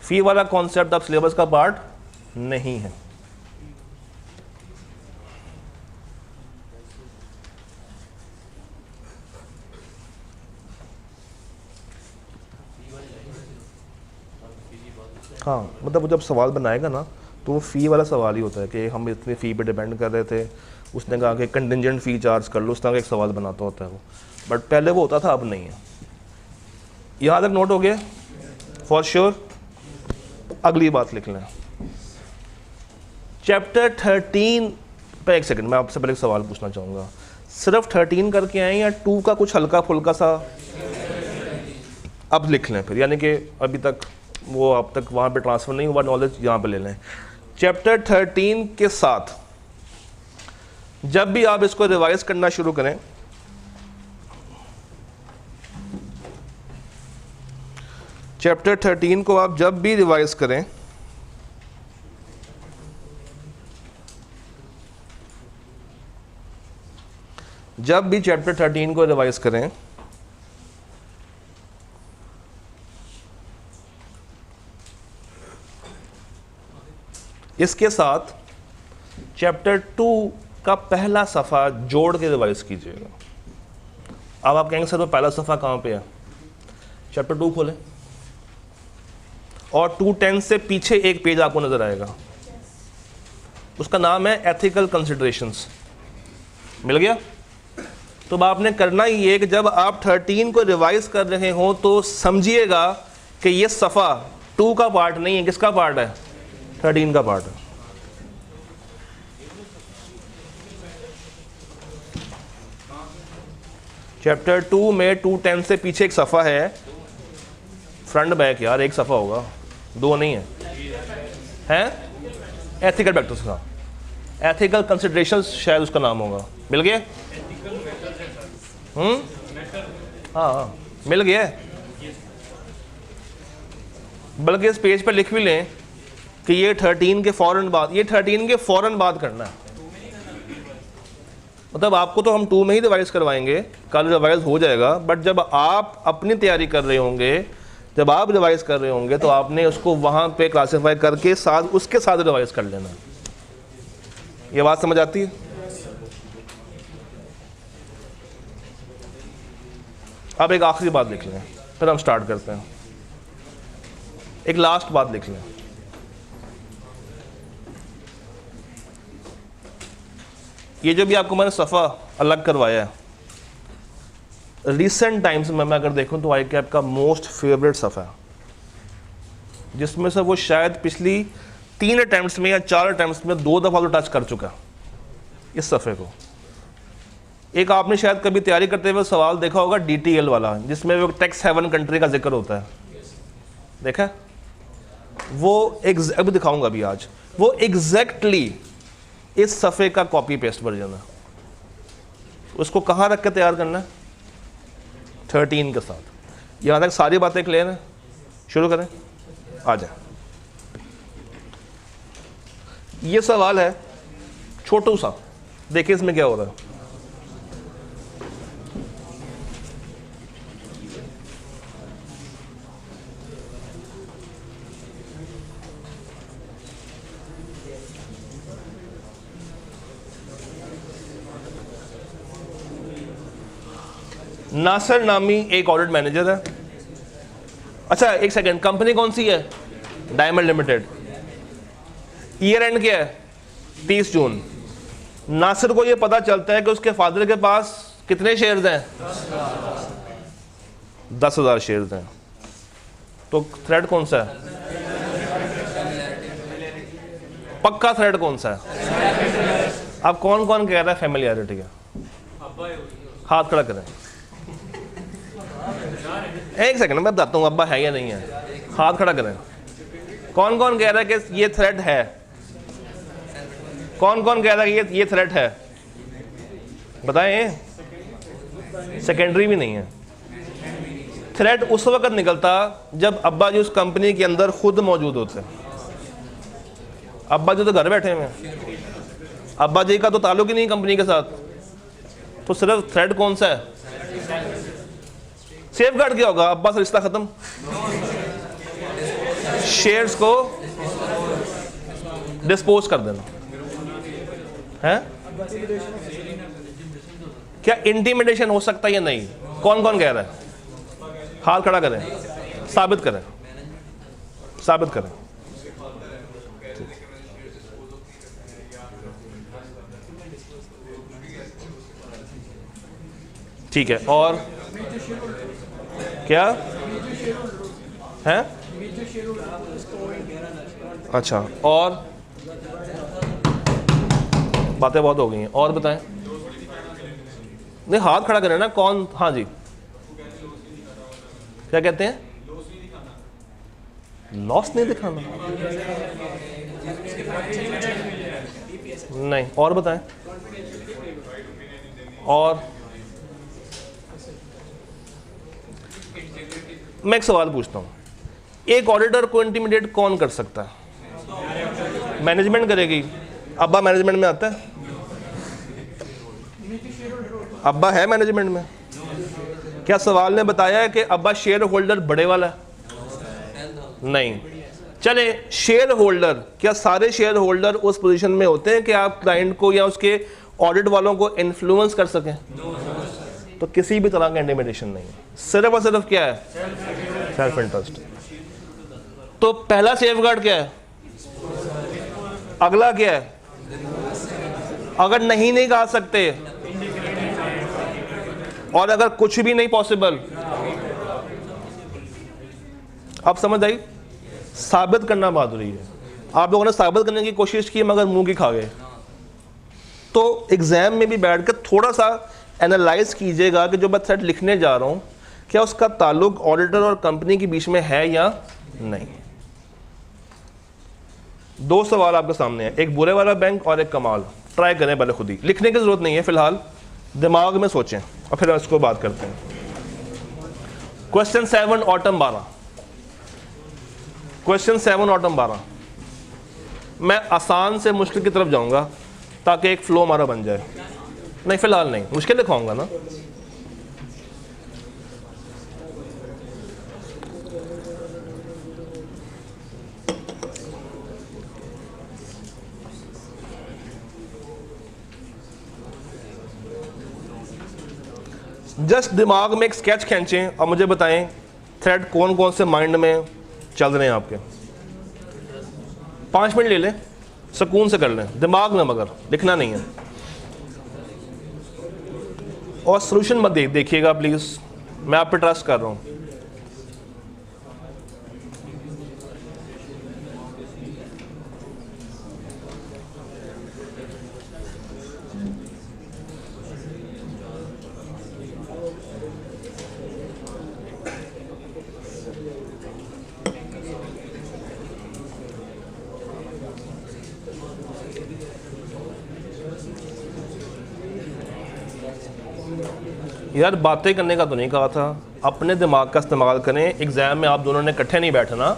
फ़ी वाला कॉन्सेप्ट अब सिलेबस का पार्ट नहीं है। हाँ, मतलब वो जब सवाल बनाएगा ना तो वो फ़ी वाला सवाल ही होता है कि हम इतनी फ़ी पे डिपेंड कर रहे थे, उसने कहा कि कंटिजेंट फ़ी चार्ज कर लो, उस तरह का एक सवाल बनाता होता है वो। बट पहले वो होता था, अब नहीं है। यहाँ तक नोट हो गया फॉर श्योर। अगली बात लिख लें, चैप्टर 13 पे। एक सेकंड, मैं आपसे पहले एक सवाल पूछना चाहूँगा, सिर्फ 13 करके आए या 2 का कुछ हल्का फुल्का सा अब लिख लें फिर, यानी कि अभी तक वो अब तक वहाँ पे ट्रांसफ़र नहीं हुआ, नॉलेज यहाँ पे ले लें। चैप्टर 13 के साथ जब भी आप इसको रिवाइज करना शुरू करें, चैप्टर 13 को आप जब भी रिवाइज करें, जब भी चैप्टर 13 को रिवाइज करें, इसके साथ चैप्टर 2 का पहला सफ़ा जोड़ के रिवाइज कीजिएगा। अब आप कहेंगे सर वो पहला सफ़ा कहाँ पे है, चैप्टर 2 खोलें और 210 से पीछे एक पेज आपको नज़र आएगा, उसका नाम है एथिकल कंसिडरेशंस। मिल गया? तो अब आपने करना ही है कि जब आप 13 को रिवाइज कर रहे हो तो समझिएगा कि ये सफ़ा 2 का पार्ट नहीं है, किसका पार्ट है, 13 का पार्ट है। चैप्टर 2 में 210 से पीछे एक सफ़ा है, फ्रंट बैक यार, एक सफ़ा होगा, 2 नहीं है, हैं? एथिकल फैक्टर्स का, एथिकल कंसिडरेशंस शायद उसका नाम होगा। मिल गया? हाँ, मिल गया। बल्कि इस पेज पर लिख भी लें कि ये 13 के फ़ौरन बाद, ये 13 के फ़ौरन बाद करना है। मतलब आपको तो हम 2 में ही रिवाइज करवाएंगे, कल रिवाइज हो जाएगा, बट जब आप अपनी तैयारी कर रहे होंगे, जब आप रिवाइज कर रहे होंगे तो आपने उसको वहाँ पे क्लासीफाई करके साथ उसके साथ रिवाइज कर लेना। ये बात समझ आती है? अब एक आखिरी बात लिख लें, फिर हम स्टार्ट करते हैं। एक लास्ट बात लिख लें, ये जो भी आपको मैंने सफ़ा अलग करवाया है, रिसेंट टाइम्स में मैं अगर देखूं तो आई कैप का मोस्ट फेवरेट सफ़ा है, जिसमें से वो शायद पिछली 3 अटैम्प्ट्स में या 4 अटैम्प्ट्स में 2 दफ़ा तो टच कर चुका इस सफ़े को। एक आपने शायद कभी तैयारी करते हुए सवाल देखा होगा DTL वाला, जिसमें वो टैक्स हेवन कंट्री का जिक्र होता है, देखा? वो अभी दिखाऊंगा अभी आज, वो एग्जैक्टली इस सफ़े का कॉपी पेस्ट वर्जन है। उसको कहाँ रख के तैयार करना है? 13 के साथ। यहाँ तक सारी बातें क्लियर हैं? शुरू करें, आ जाए। ये सवाल है छोटू सा, देखिए इसमें क्या हो रहा है। नासिर नामी एक ऑडिट मैनेजर है। अच्छा एक सेकंड, कंपनी कौन सी है? Diamond limited. ईयर एंड क्या है? 30 जून। नासिर को यह पता चलता है कि उसके फादर के पास कितने शेयर्स हैं? 10,000 शेयर्स हैं। तो थ्रेड कौन सा है? पक्का थ्रेड कौन सा है? अब कौन कौन कह रहा है फैमिलियरिटी का? हाथ खड़ा करें। एक सेकंड मैं बताता हूँ अब्बा है या नहीं है। हाथ खड़ा करें। कौन कौन कह रहा है कि ये थ्रेड है? कौन कौन कह रहा है कि ये थ्रेड है? बताएं। सेकेंडरी भी नहीं है। थ्रेड उस वक्त निकलता जब अब्बा जी उस कंपनी के अंदर खुद मौजूद होते। अब्बा जी तो घर बैठे हुए हैं, अब्बा जी का तो ताल्लुक ही नहीं कंपनी के साथ, तो सिर्फ थ्रेड कौन सा है? सेफ गार्ड क्या होगा? अब्बा से रिश्ता खत्म, शेयर्स को डिस्पोज कर देना है। क्या इंटिमिडेशन हो सकता है या नहीं? कौन कौन कह रहा है? हाथ खड़ा करें, साबित करें, साबित करें। ठीक है, और क्या है? अच्छा, और बातें बहुत हो गई हैं, और बताएं। नहीं हाथ खड़ा करें ना। कौन? हाँ जी, क्या कहते हैं? लॉस नहीं दिखाना। नहीं, और बताएं। और मैं एक सवाल पूछता हूँ, एक ऑडिटर को इंटिमिडेट कौन कर सकता है? मैनेजमेंट करेगी। अब्बा मैनेजमेंट में आता है? अब्बा है मैनेजमेंट में? क्या सवाल ने बताया है कि अब्बा शेयर होल्डर बड़े वाला है? नहीं। चले शेयर होल्डर, क्या सारे शेयर होल्डर उस पोजीशन में होते हैं कि आप क्लाइंट को या उसके ऑडिट वालों को इन्फ्लुएंस कर सकें? तो किसी भी तरह का इंटिमिडेशन नहीं है, सिर्फ और सिर्फ क्या है? Self interest. तो पहला सेफगार्ड क्या है? अगला क्या है? अगर नहीं गा सकते और अगर कुछ भी नहीं पॉसिबल, आप समझ आई? साबित करना बहादुरी है। आप लोगों ने साबित करने की कोशिश की मगर मुंह की खा गए। तो एग्जाम में भी बैठ कर थोड़ा सा एनालाइज कीजिएगा कि जो मैं थ्रेड लिखने जा रहा हूं क्या उसका ताल्लुक ऑडिटर और कंपनी के बीच में है या नहीं। 2 सवाल आपके सामने हैं, एक बुरे वाला बैंक और एक कमाल। ट्राई करें पहले खुद ही, लिखने की जरूरत नहीं है, फिलहाल दिमाग में सोचें और फिर इसको बात करते हैं। Question 7 autumn 12। Question 7 autumn 12। मैं आसान से मुश्किल की तरफ जाऊंगा ताकि एक फ्लो हमारा बन जाए। नहीं फिलहाल नहीं, मुश्किल लिखाऊंगा ना। जस्ट दिमाग में एक स्केच खींचें और मुझे बताएं थ्रेड कौन कौन से माइंड में चल रहे हैं आपके। 5 मिनट ले लें, सुकून से कर लें, दिमाग में, मगर लिखना नहीं है। और सोल्यूशन मत देखिएगा प्लीज़, मैं आप पे ट्रस्ट कर रहा हूँ। यार बातें करने का तो नहीं कहा था, अपने दिमाग का इस्तेमाल करें। एग्ज़ाम में आप दोनों ने इकट्ठे नहीं बैठना,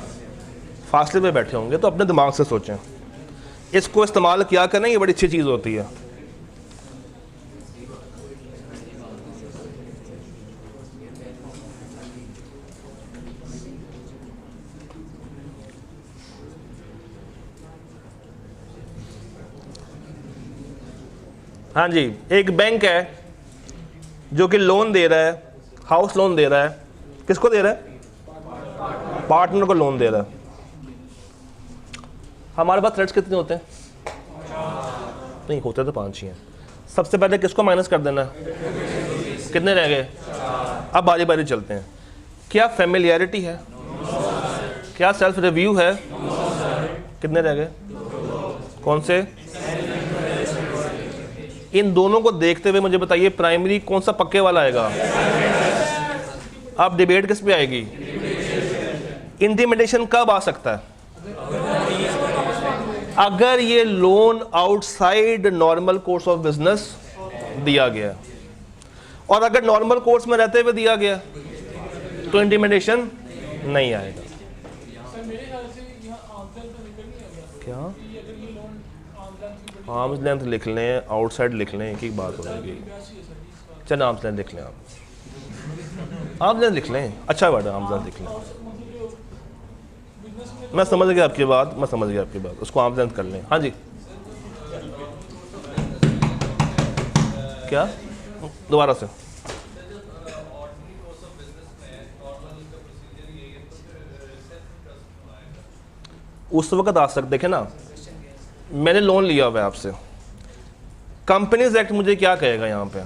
फासले पे बैठे होंगे, तो अपने दिमाग से सोचें, इसको इस्तेमाल किया करें, ये बड़ी अच्छी चीज़ होती है। हाँ जी, एक बैंक है जो कि लोन दे रहा है, हाउस लोन दे रहा है। किसको दे रहा है? पार्टनर को लोन दे रहा है। हमारे पास थ्रेड्स कितने होते हैं? नहीं होते तो 5 ही हैं। सबसे पहले किसको माइनस कर देना है? कितने रह गए? अब बारी बारी चलते हैं। क्या फेमिलियरिटी है? क्या सेल्फ रिव्यू है? कितने रह गए? कौन से? इन दोनों को देखते हुए मुझे बताइए प्राइमरी कौन सा पक्के वाला आएगा? अब डिबेट किस पे आएगी? इंटिमिडेशन कब आ सकता है? अगर ये loan outside normal course of business दिया गया, और अगर नॉर्मल कोर्स में रहते हुए दिया गया तो इंटिमिडेशन नहीं आएगा। क्या आर्म्स लेंथ लिख लें, आउटसाइड लिख लें, एक ही बात हो जाएगी। चल आर्म्स लेंथ लिख लें, आप आर्म्स लेंथ लिख लें, अच्छा वर्ड है, आर्म्स लेंथ लिख लें। मैं समझ गया आपकी बात, मैं समझ गया आपकी बात, उसको आर्म्स लेंथ कर लें। हाँ जी, क्या दोबारा से? उस वक्त आ सकते, देखे ना, मैंने लोन लिया हुआ है आपसे, कंपनीज एक्ट मुझे क्या कहेगा यहाँ पे?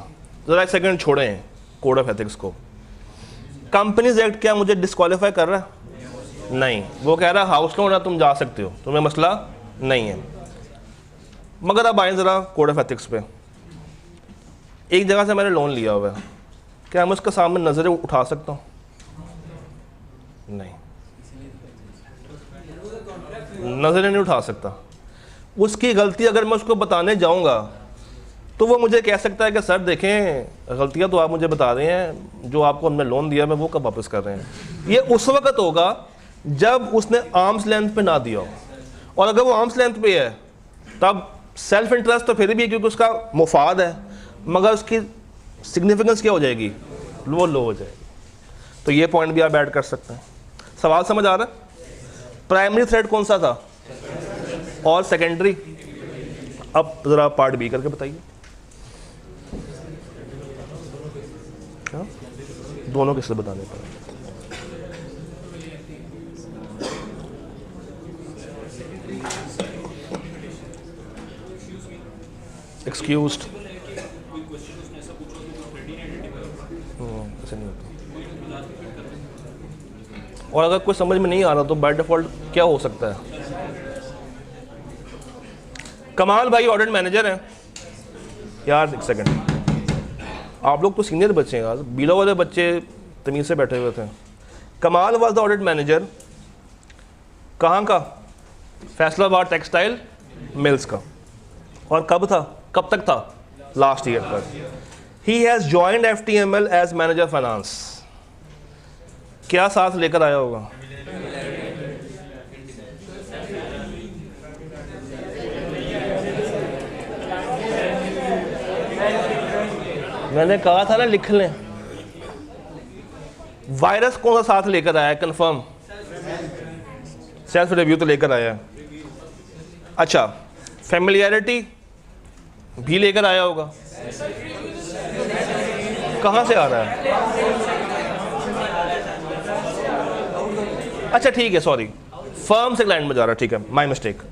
ज़रा एक सेकंड छोड़ें कोड ऑफ एथिक्स को। कंपनीज एक्ट क्या मुझे डिस्क्वालीफाई कर रहा है? नहीं, वो कह रहा है हाउस लोन है, तुम जा सकते हो, तुम्हें मसला नहीं है। मगर अब आए ज़रा कोड ऑफ एथिक्स पे। एक जगह से मैंने लोन लिया हुआ है, क्या मैं उसके सामने नज़रें उठा सकता हूँ? नहीं, नज़रें नहीं उठा सकता। उसकी गलती अगर मैं उसको बताने जाऊंगा तो वो मुझे कह सकता है कि सर देखें, गलतियां तो आप मुझे बता रहे हैं, जो आपको हमने लोन दिया मैं वो कब वापस कर रहे हैं। ये उस वक्त होगा जब उसने आर्म्स लेंथ पे ना दिया हो, और अगर वो आर्म्स लेंथ पे है तब सेल्फ इंटरेस्ट तो फिर भी है क्योंकि उसका मुफाद है, मगर उसकी सिग्निफिकेंस क्या हो जाएगी? वो लो हो जाएगी। तो ये पॉइंट भी आप ऐड कर सकते हैं। सवाल समझ आ रहा है? प्राइमरी थ्रेड कौन सा था और सेकेंडरी? अब ज़रा पार्ट बी करके बताइए। क्या दोनों किससे बताने पर? एक्सक्यूज्ड, ऐसे नहीं होता। और अगर कोई समझ में नहीं आ रहा तो बाय डिफॉल्ट क्या हो सकता है? कमाल भाई ऑडिट मैनेजर हैं यार। एक सेकंड, आप लोग तो सीनियर बच्चे हैं यार, बिलो वाले बच्चे तमीज़ से बैठे हुए थे। कमाल वाज द ऑडिट मैनेजर कहाँ का? फैसलाबाद टेक्सटाइल मिल्स का। और कब था, कब तक था? लास्ट ईयर तक। He has joined FTML as manager finance. क्या साथ लेकर आया होगा? मैंने कहा था ना लिख लें। वायरस कौन सा साथ लेकर आया है? कंफर्म सेल्फ रिव्यू तो लेकर आया है। अच्छा, फेमिलियरिटी भी लेकर आया होगा। कहाँ से आ रहा है? अच्छा ठीक है, सॉरी, फर्म से क्लाइंट में जा रहा है, ठीक है, माय मिस्टेक।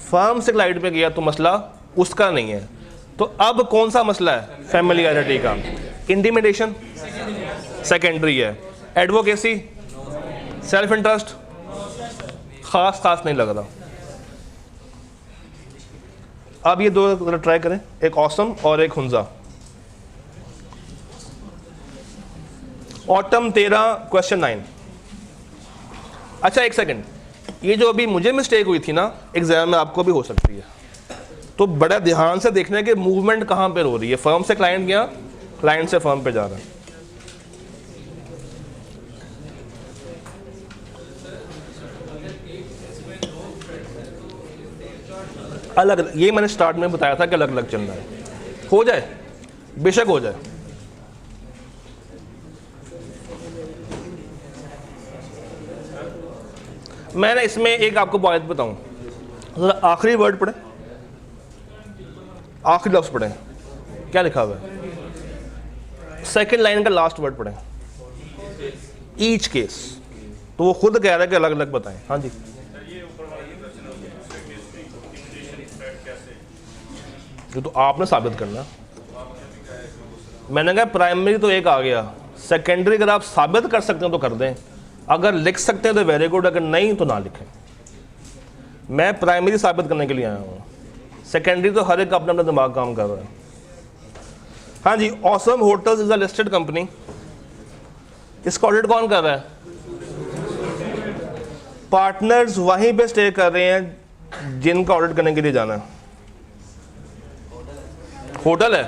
फर्म से क्लाइंट पे गया तो मसला उसका नहीं है। तो अब कौन सा मसला है? फेमिलियरिटी का। इंटिमिडेशन सेकेंडरी है, एडवोकेसी सेल्फ इंटरेस्ट खास नहीं लग रहा। अब ये दो जरा ट्राई करें, एक ऑसम और एक हुंजा। Autumn 13 question 9। अच्छा एक सेकंड, ये जो अभी मुझे मिस्टेक हुई थी ना एग्जाम में, आपको भी हो सकती है, तो बड़ा ध्यान से देखना है कि मूवमेंट कहां पर हो रही है। फर्म से क्लाइंट गया, क्लाइंट से फर्म पे जा रहा है। अलग, ये मैंने स्टार्ट में बताया था कि अलग अलग चल रहा है। हो जाए, बेशक हो जाए। मैंने इसमें एक आपको बात बताऊं, जरा आखिरी वर्ड पढ़े, आखिरी लफ्ज पढ़े, क्या लिखा हुआ है, सेकंड लाइन का लास्ट वर्ड पढ़े, ईच केस। तो वो खुद कह रहा है कि अलग अलग बताएं। हाँ जी, जो तो आपने साबित करना। मैंने कहा प्राइमरी तो एक आ गया, सेकेंडरी अगर आप साबित कर सकते हैं तो कर दें, अगर लिख सकते हैं तो वेरी गुड, अगर नहीं तो ना लिखें। मैं प्राइमरी साबित करने के लिए आया हूँ, सेकेंडरी तो हर एक अपना अपना दिमाग काम कर रहा है। हाँ जी, awesome hotels is a listed company. इसका ऑडिट कौन कर रहा है? पार्टनर्स वहीं पे स्टे कर रहे हैं जिनका ऑडिट करने के लिए जाना है। होटल है,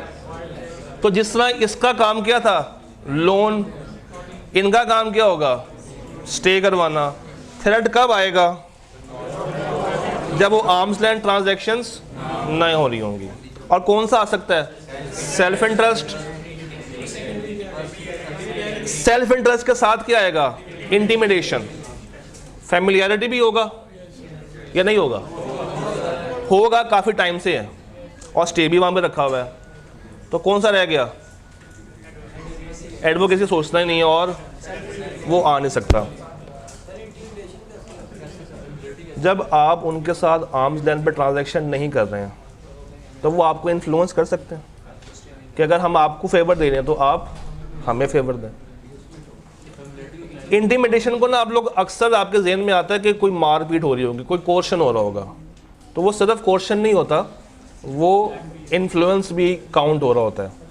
तो जिस तरह इसका काम क्या था लोन, इनका काम क्या होगा स्टे करवाना। थ्रेट कब आएगा? जब वो आर्म्स लेंथ ट्रांजैक्शंस नहीं हो रही होंगी। और कौन सा आ सकता है? Self interest. सेल्फ इंटरेस्ट के साथ क्या आएगा? इंटिमिडेशन। फैमिलियरिटी भी होगा या नहीं होगा? होगा, काफी टाइम से है और स्टे भी वहां पे रखा हुआ है। तो कौन सा रह गया? एडवोकेसी सोचना ही नहीं है और वो आ नहीं सकता। जब आप उनके साथ आर्म्स लेंथ पे ट्रांजैक्शन नहीं कर रहे हैं तो वो आपको इन्फ्लुएंस कर सकते हैं कि अगर हम आपको फेवर दे रहे हैं तो आप हमें फेवर दें। इंटिमिडेशन को ना आप लोग अक्सर आपके जहन में आता है कि कोई मारपीट हो रही होगी, कोई कोर्शन हो रहा होगा, तो वो सिर्फ कोर्शन नहीं होता, वो इन्फ्लुएंस भी काउंट हो रहा होता है।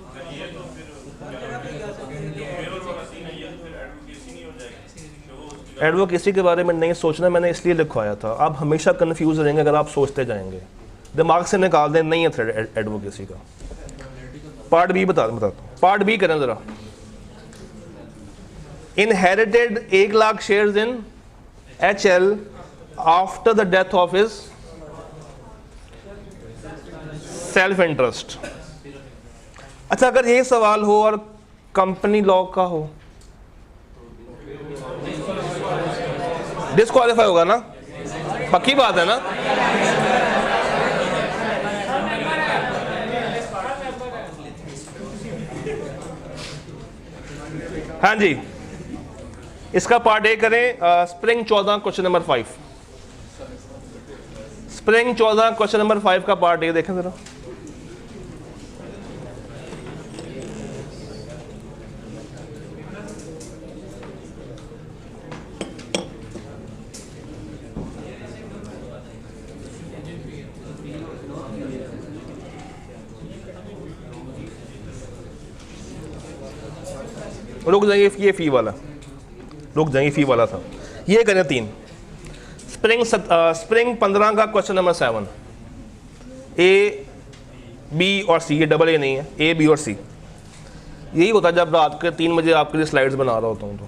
एडवोकेसी के बारे में नहीं सोचना मैंने इसलिए लिखवाया था, आप हमेशा कंफ्यूज रहेंगे अगर आप सोचते जाएंगे। दिमाग से निकाल दें, नहीं है थ्रेड एडवोकेसी का। पार्ट बी बताता हूँ, पार्ट बी करें जरा। Inherited 1 lakh shares in HL after the death of his self interest. अच्छा, अगर ये सवाल हो और कंपनी लॉ का हो, डिस्क्वालीफाई होगा ना? पक्की बात है ना? हाँ जी, इसका पार्ट ए करें। Spring 14 question number 5। Spring 14 question number 5 का पार्ट ए देखें जरा। रुक जाइए, ये फी वाला रुक जाइए, फी वाला था। ये करें 3। स्प्रिंग 15 का क्वेश्चन नंबर 7। ए, बी और सी, ये डबल ए नहीं है, ए, बी और सी। यही होता है जब रात के 3 बजे आपके लिए स्लाइड्स बना रहा होता हूँ।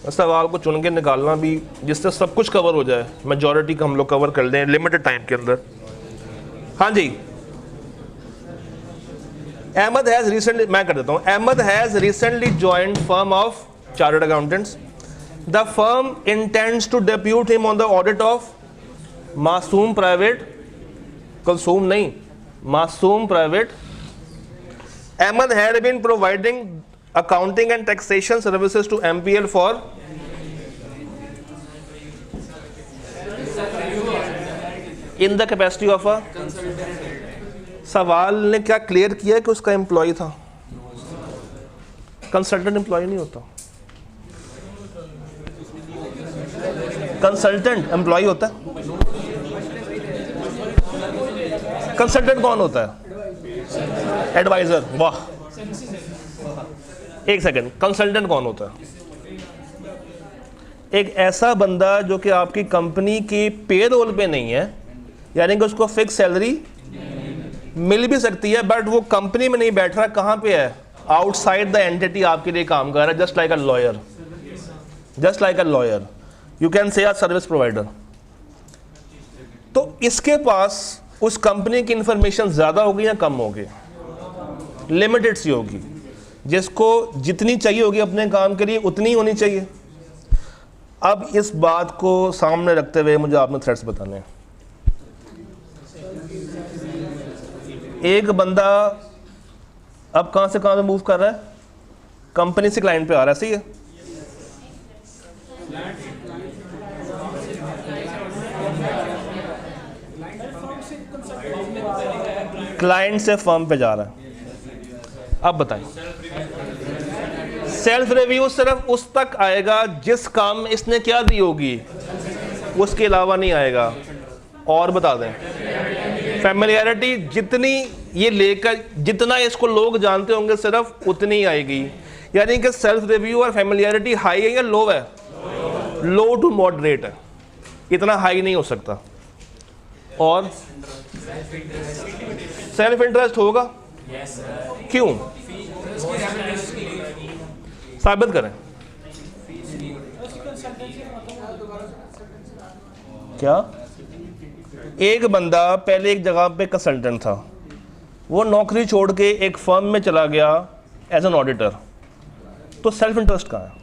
तो सवाल को चुन के निकालना भी जिससे सब कुछ कवर हो जाए, मेजॉरिटी का हम लोग कवर कर लें लिमिटेड टाइम के अंदर। हाँ जी, अहमद हैज रिसेंटली, मैं कर देता हूं, Ahmed has recently joined firm of chartered accountants. The firm intends to depute him on the audit of Masoom private, Kulsoom नहीं, Masoom private. Ahmed had been providing accounting and taxation services to MPL for in the capacity of a, सवाल ने क्या clear किया कि उसका employ था? Consultant employ नहीं होता, कंसल्टेंट एम्प्लॉय होता है। कंसल्टेंट कौन होता है? एडवाइजर। वाह, एक सेकंड, कंसल्टेंट कौन होता है? एक ऐसा बंदा जो कि आपकी कंपनी के पेरोल पे नहीं है, यानी कि उसको फिक्स सैलरी मिल भी सकती है, बट वो कंपनी में नहीं बैठ रहा, कहाँ पे है? आउटसाइड द एंटिटी आपके लिए काम कर रहा है, just like a lawyer, just like a lawyer, you can say a service provider. तो इसके पास उस कंपनी की इंफॉर्मेशन ज़्यादा होगी या कम होगी? लिमिटेड सी होगी, जिसको जितनी चाहिए होगी अपने काम के लिए उतनी होनी चाहिए। अब इस बात को सामने रखते हुए मुझे आपने थ्रेट्स बताने हैं। एक बंदा अब कहाँ से कहाँ पे मूव कर रहा है? कंपनी से क्लाइंट पे आ रहा है, सही है? क्लाइंट से फर्म पे जा रहा है। अब बताएं, सेल्फ रिव्यू सिर्फ उस तक आएगा जिस काम में इसने क्या दी होगी, उसके अलावा नहीं आएगा। और बता दें, फैमिलियरिटी जितनी ये लेकर, जितना इसको लोग जानते होंगे सिर्फ उतनी ही आएगी। यानी कि सेल्फ रिव्यू और फैमिलियरिटी हाई है या लो है? लो टू मॉडरेट है, इतना हाई नहीं हो सकता। और सेल्फ इंटरेस्ट होगा? क्यों? साबित करें। क्या? एक बंदा पहले एक जगह पे कंसल्टेंट था, वो नौकरी छोड़ के एक फर्म में चला गया एज एन ऑडिटर, तो सेल्फ इंटरेस्ट कहाँ है?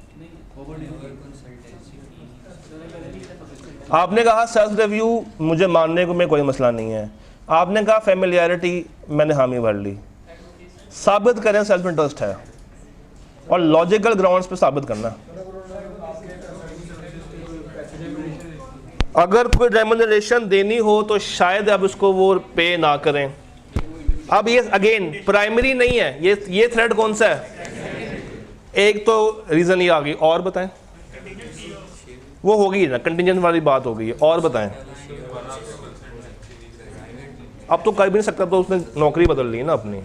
आपने कहा सेल्फ रिव्यू मुझे मानने को में कोई मसला नहीं है, आपने कहा फैमिलियरिटी मैंने हामी भर ली। साबित करें सेल्फ इंटरेस्ट है, और लॉजिकल ग्राउंड्स पे साबित करना। अगर कोई रेम्यूनरेशन देनी हो तो शायद अब उसको वो पे ना करें। अब ये अगेन प्राइमरी नहीं है, ये थ्रेड कौन सा है? एक तो रीजन ये आ गई। और बताएं, वो होगी ना, कंटिजेंट वाली बात हो गई। और बताएं, अब तो कर भी नहीं सकता, तो उसने नौकरी बदल ली ना अपनी।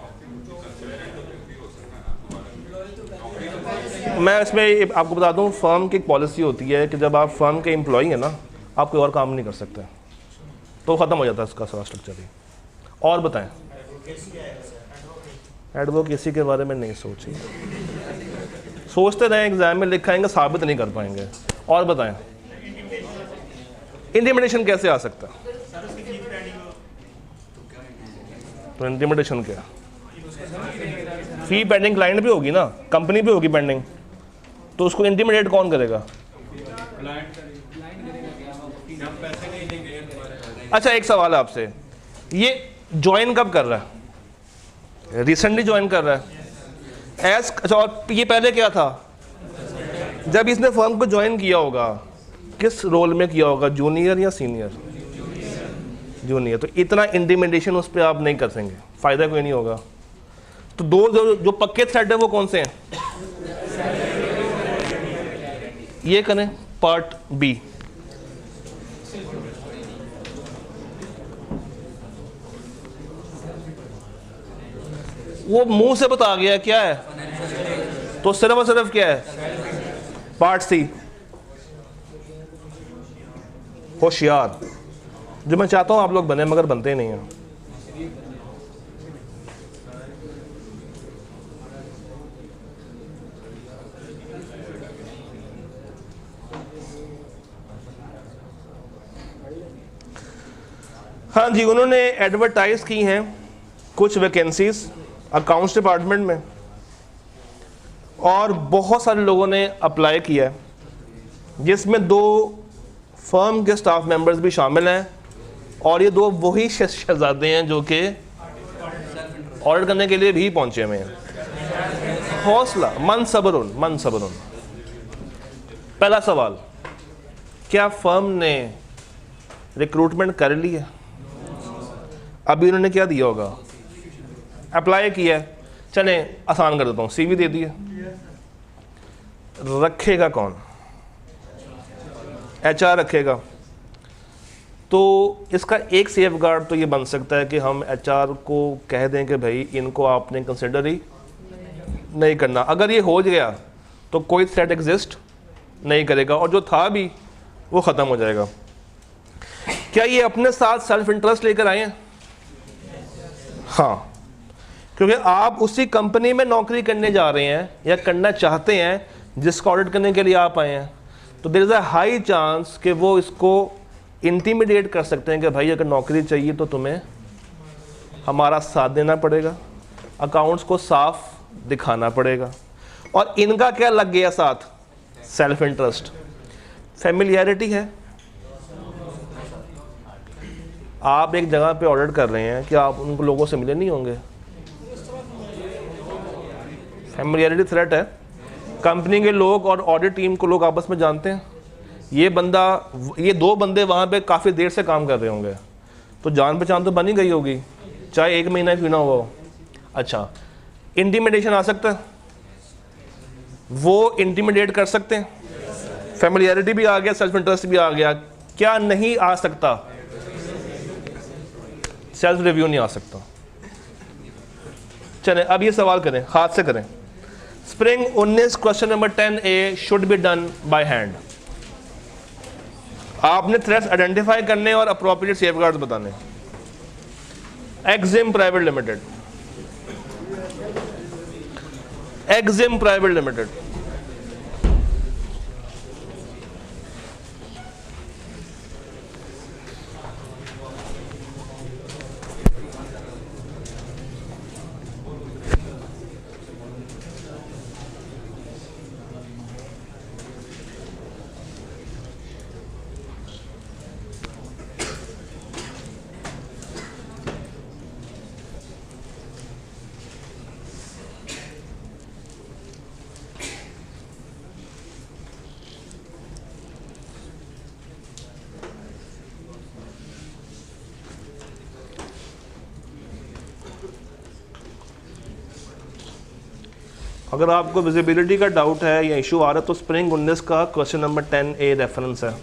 मैं इसमें आपको बता दूं, फर्म की एक पॉलिसी होती है कि जब आप फर्म के एम्प्लॉई हैं ना, आप कोई और काम नहीं कर सकते, तो ख़त्म हो जाता है इसका सारा स्ट्रक्चर ही। और बताएं, एडवोकेसी के बारे में नहीं सोचिए, सोचते रहें, एग्जाम में लिखाएंगे, साबित नहीं कर पाएंगे। और बताएं, इंटिमिडेशन कैसे आ सकता है? तो इंटिमिडेशन क्या? फी पेंडिंग क्लाइंट भी होगी ना, कंपनी भी होगी पेंडिंग, तो उसको इंटिमिडेट कौन करेगा? अच्छा, एक सवाल है आपसे, ये ज्वाइन कब कर रहा है? रिसेंटली ज्वाइन कर रहा है एज, अच्छा, और ये पहले क्या था? जब इसने फर्म को ज्वाइन किया होगा, किस रोल में किया होगा, जूनियर या सीनियर? जूनियर। तो इतना इंटिमिडेशन उस पर आप नहीं कर सकेंगे, फायदा कोई नहीं होगा। तो दो जो पक्के थ्रेड है वो कौन से हैं? ये करें पार्ट बी। वो मुंह से बता गया क्या है, तो सिर्फ और सिर्फ क्या है? Part C. होशियार, जो मैं चाहता हूं आप लोग बने, मगर बनते ही नहीं हैं। हाँ जी, उन्होंने एडवर्टाइज की हैं कुछ वैकेंसीज अकाउंट्स डिपार्टमेंट में, और बहुत सारे लोगों ने अप्लाई किया है, जिसमें 2 फर्म के स्टाफ मेंबर्स भी शामिल हैं, और ये 2 वही शहजादे हैं जो कि ऑडिट करने के लिए भी पहुंचे हुए हैं। हौसला, मन सब्रुन, मन सब्रुन। पहला सवाल, क्या फर्म ने रिक्रूटमेंट कर ली है? अभी उन्होंने क्या दिया होगा, अप्लाई किया है, चले आसान कर देता हूँ, CV दे दिया, रखेगा कौन, HR रखेगा। तो इसका एक सेफ गार्ड तो ये बन सकता है कि हम HR को कह दें कि भाई इनको आपने कंसिडर ही नहीं करना। अगर ये हो गया तो कोई थ्रेट एग्जिस्ट नहीं करेगा और जो था भी वो ख़त्म हो जाएगा। क्या ये अपने साथ सेल्फ इंटरेस्ट लेकर आए हैं? हाँ, क्योंकि आप उसी कंपनी में नौकरी करने जा रहे हैं या करना चाहते हैं जिसको ऑडिट करने के लिए आप आए हैं, तो there is a high chance कि वो इसको इंटिमिडेट कर सकते हैं कि भाई अगर नौकरी चाहिए तो तुम्हें हमारा साथ देना पड़ेगा, अकाउंट्स को साफ दिखाना पड़ेगा। और इनका क्या लग गया साथ, सेल्फ इंटरेस्ट, फैमिलियरिटी है। आप एक जगह पे ऑडिट कर रहे हैं कि आप उन लोगों से मिले नहीं होंगे, फैमिलियरिटी थ्रेट है। कंपनी के लोग और ऑडिट टीम को लोग आपस में जानते हैं, ये दो बंदे वहाँ पे काफ़ी देर से काम कर रहे होंगे, तो जान पहचान तो बनी गई होगी, चाहे 1 महीना क्यों ना हुआ हो। अच्छा, इंटिमिडेशन आ सकता है, वो इंटिमिडेट कर सकते हैं, फैमिलियरिटी भी आ गया, सेल्फ इंटरेस्ट भी आ गया। क्या नहीं आ सकता, सेल्फ रिव्यू नहीं आ सकता। चलें अब ये सवाल करें, हाथ से करें। Spring 19 question number 10A should be done by hand. आपने थ्रेट्स आइडेंटिफाई करने और अप्रोप्रिएट सेफगार्ड्स बताने। Exim private limited, Exim private limited, अगर आपको विजिबिलिटी का डाउट है या इशू आ रहा है तो स्प्रिंग 19 का क्वेश्चन नंबर 10A रेफरेंस है।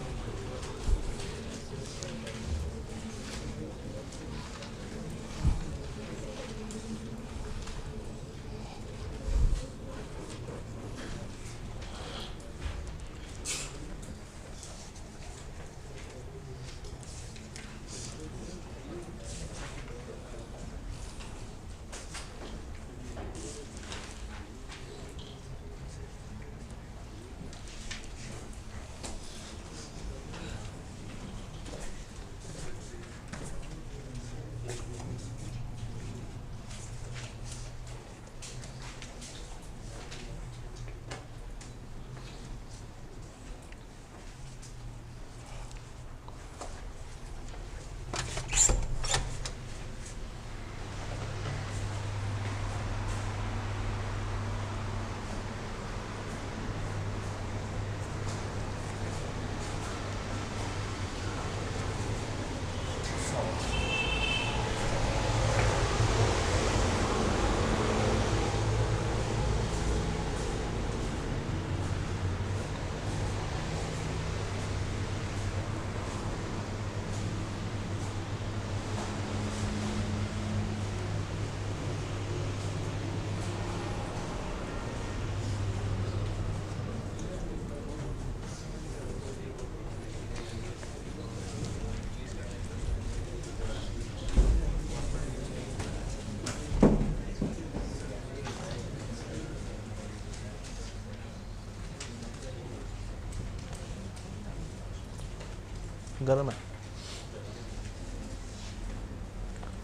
गरम है,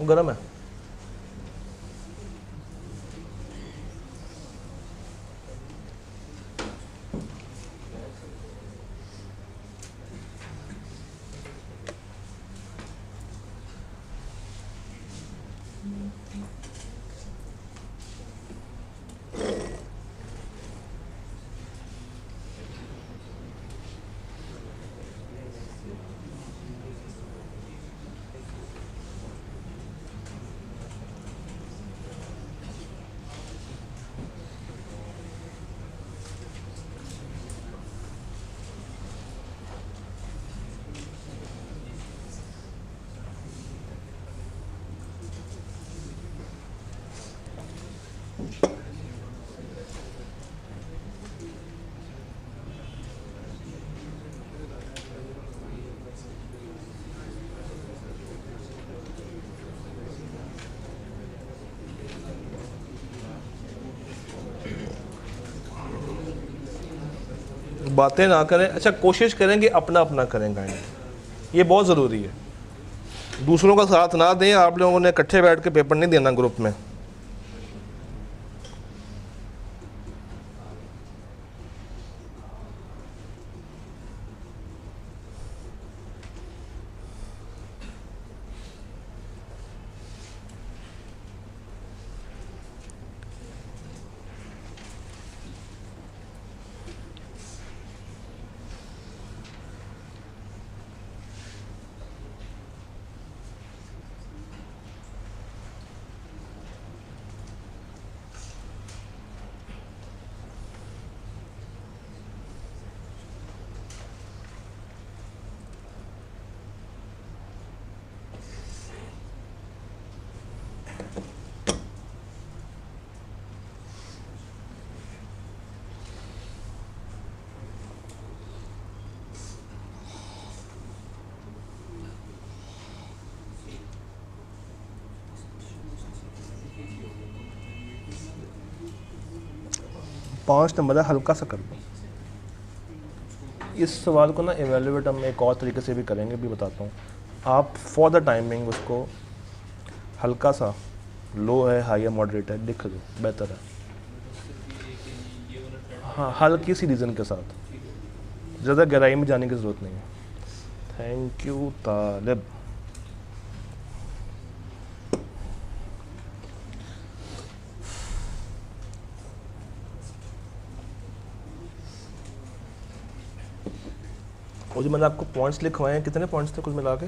वो गरम है। बातें ना करें, अच्छा कोशिश करें कि अपना अपना करें काइंड, ये बहुत ज़रूरी है। दूसरों का साथ ना दें। आप लोगों ने इकट्ठे बैठ के पेपर नहीं देना ग्रुप में। पाँच नंबर है, हल्का सा कर दो। इस सवाल को ना एवेल्युएट हम एक और तरीके से भी करेंगे, भी बताता हूँ। आप फॉर द टाइमिंग उसको हल्का सा, लो है, हाई है, मॉडरेट है, लिख दो, बेहतर है। हाँ, हल्की सी रीज़न के साथ, ज़्यादा गहराई में जाने की ज़रूरत नहीं है। थैंक यू तालिब। वो जो मैंने आपको पॉइंट्स लिखवाए हैं, कितने पॉइंट्स थे कुछ मिला के?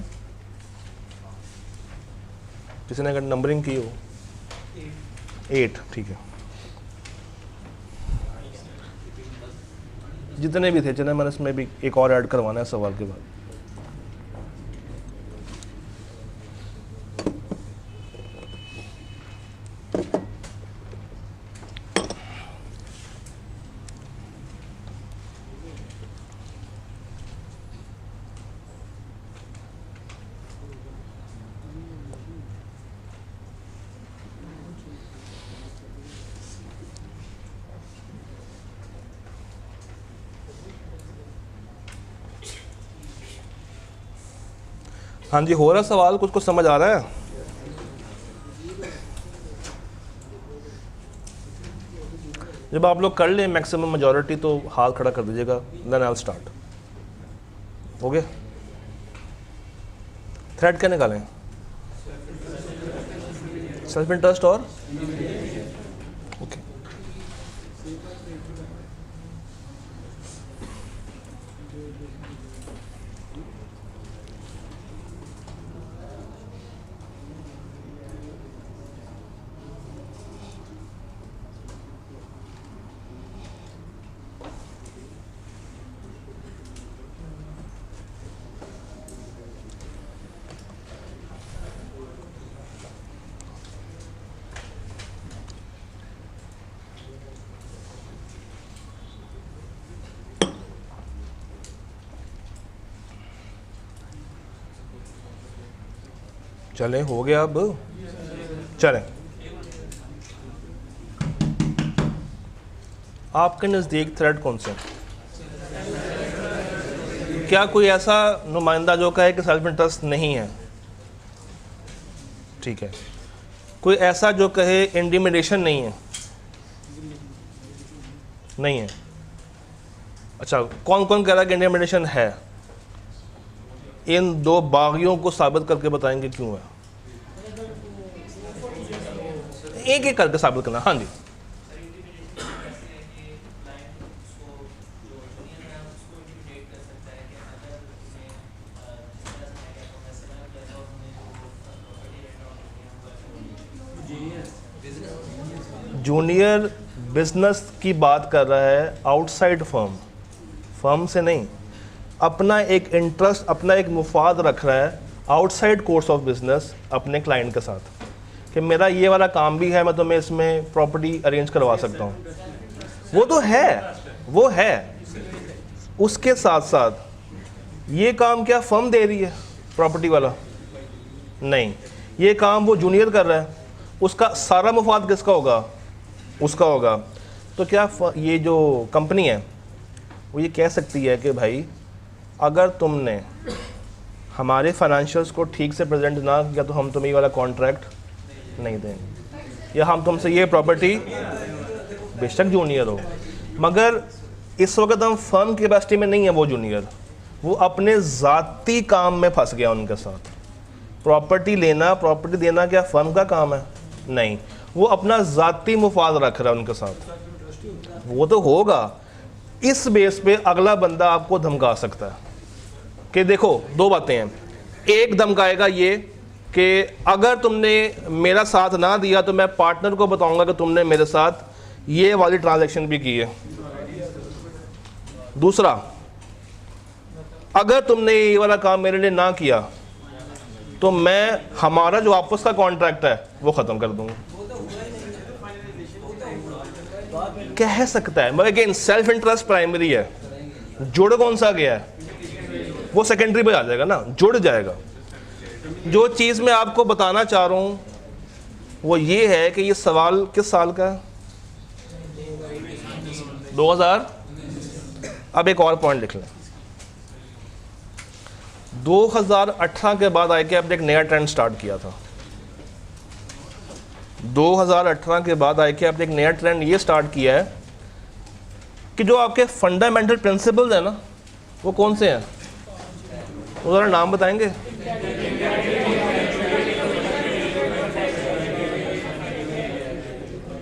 किसी ने अगर नंबरिंग की हो 8, ठीक है। जितने भी थे, चले मैंने इसमें भी एक और ऐड करवाना है सवाल के बाद। हाँ जी, हो रहा सवाल, कुछ समझ आ रहा है? जब आप लोग कर लें मैक्सिमम मेजॉरिटी तो हाथ खड़ा कर दीजिएगा, देन आई विल स्टार्ट। हो गया? थ्रेड क्या निकालें? सेल्फ इंटरेस्ट और ओके। चलें, हो गया अब? चलें। आपके नज़दीक थ्रेड कौन से? क्या कोई ऐसा नुमाइंदा जो कहे कि सेल्फ इंटरेस्ट नहीं है? ठीक है। कोई ऐसा जो कहे इंडिमिनेशन नहीं है? नहीं है। अच्छा, कौन कौन कह रहा है कि इंडिमिनेशन है? इन दो बागियों को साबित करके बताएंगे क्यों है। एक एक करके साबित करना। हाँ जी। जूनियर बिजनेस की बात कर रहा है, आउटसाइड फर्म से नहीं। अपना एक इंटरेस्ट, अपना एक मुफाद रख रहा है आउटसाइड कोर्स ऑफ बिजनेस अपने क्लाइंट के साथ कि मेरा ये वाला काम भी है, मैं तुम्हें इसमें प्रॉपर्टी अरेंज करवा सकता हूँ। वो तो है, वो है। उसके साथ साथ ये काम क्या फर्म दे रही है प्रॉपर्टी वाला? नहीं, ये काम वो जूनियर कर रहा है। उसका सारा मुफाद किसका होगा? उसका होगा। तो क्या ये जो कंपनी है वो ये कह सकती है कि भाई अगर तुमने हमारे फाइनेंशियल्स को ठीक से प्रेजेंट ना किया तो हम तुम्हें ये वाला कॉन्ट्रैक्ट नहीं देंगे, या हम तुमसे ये प्रॉपर्टी, बेशक जूनियर हो, मगर इस वक्त हम फर्म की कैपेसिटी में नहीं है वो जूनियर, वो अपने ज़ाती काम में फंस गया उनके साथ। प्रॉपर्टी लेना, प्रॉपर्टी देना क्या फर्म का काम है? नहीं, वो अपना ज़ाती मुफाद रख रहा है उनके साथ। वो तो होगा, इस बेस पे अगला बंदा आपको धमका सकता है कि देखो दो बातें हैं, एक धमकाएगा ये कि अगर तुमने मेरा साथ ना दिया तो मैं पार्टनर को बताऊंगा कि तुमने मेरे साथ ये वाली ट्रांजैक्शन भी की है। दूसरा, अगर तुमने ये वाला काम मेरे लिए ना किया तो मैं हमारा जो आपस का कॉन्ट्रैक्ट है वो ख़त्म कर दूंगा। कह सकता है, मगर अगेन सेल्फ इंटरेस्ट प्राइमरी है, जुड़ कौन सा गया है वो सेकेंडरी पे आ जाएगा ना, जुड़ जाएगा। जो चीज़ मैं आपको बताना चाह रहा हूँ वो ये है कि ये सवाल किस साल का है? 2000। अब एक और पॉइंट लिख लें, 2018 के बाद ICAP ने एक नया ट्रेंड स्टार्ट किया था। 2018 के बाद ICAP ने एक नया ट्रेंड ये स्टार्ट किया है कि जो आपके फंडामेंटल प्रिंसिपल्स हैं ना, वो कौन से हैं? वो ज़रा नाम बताएंगे?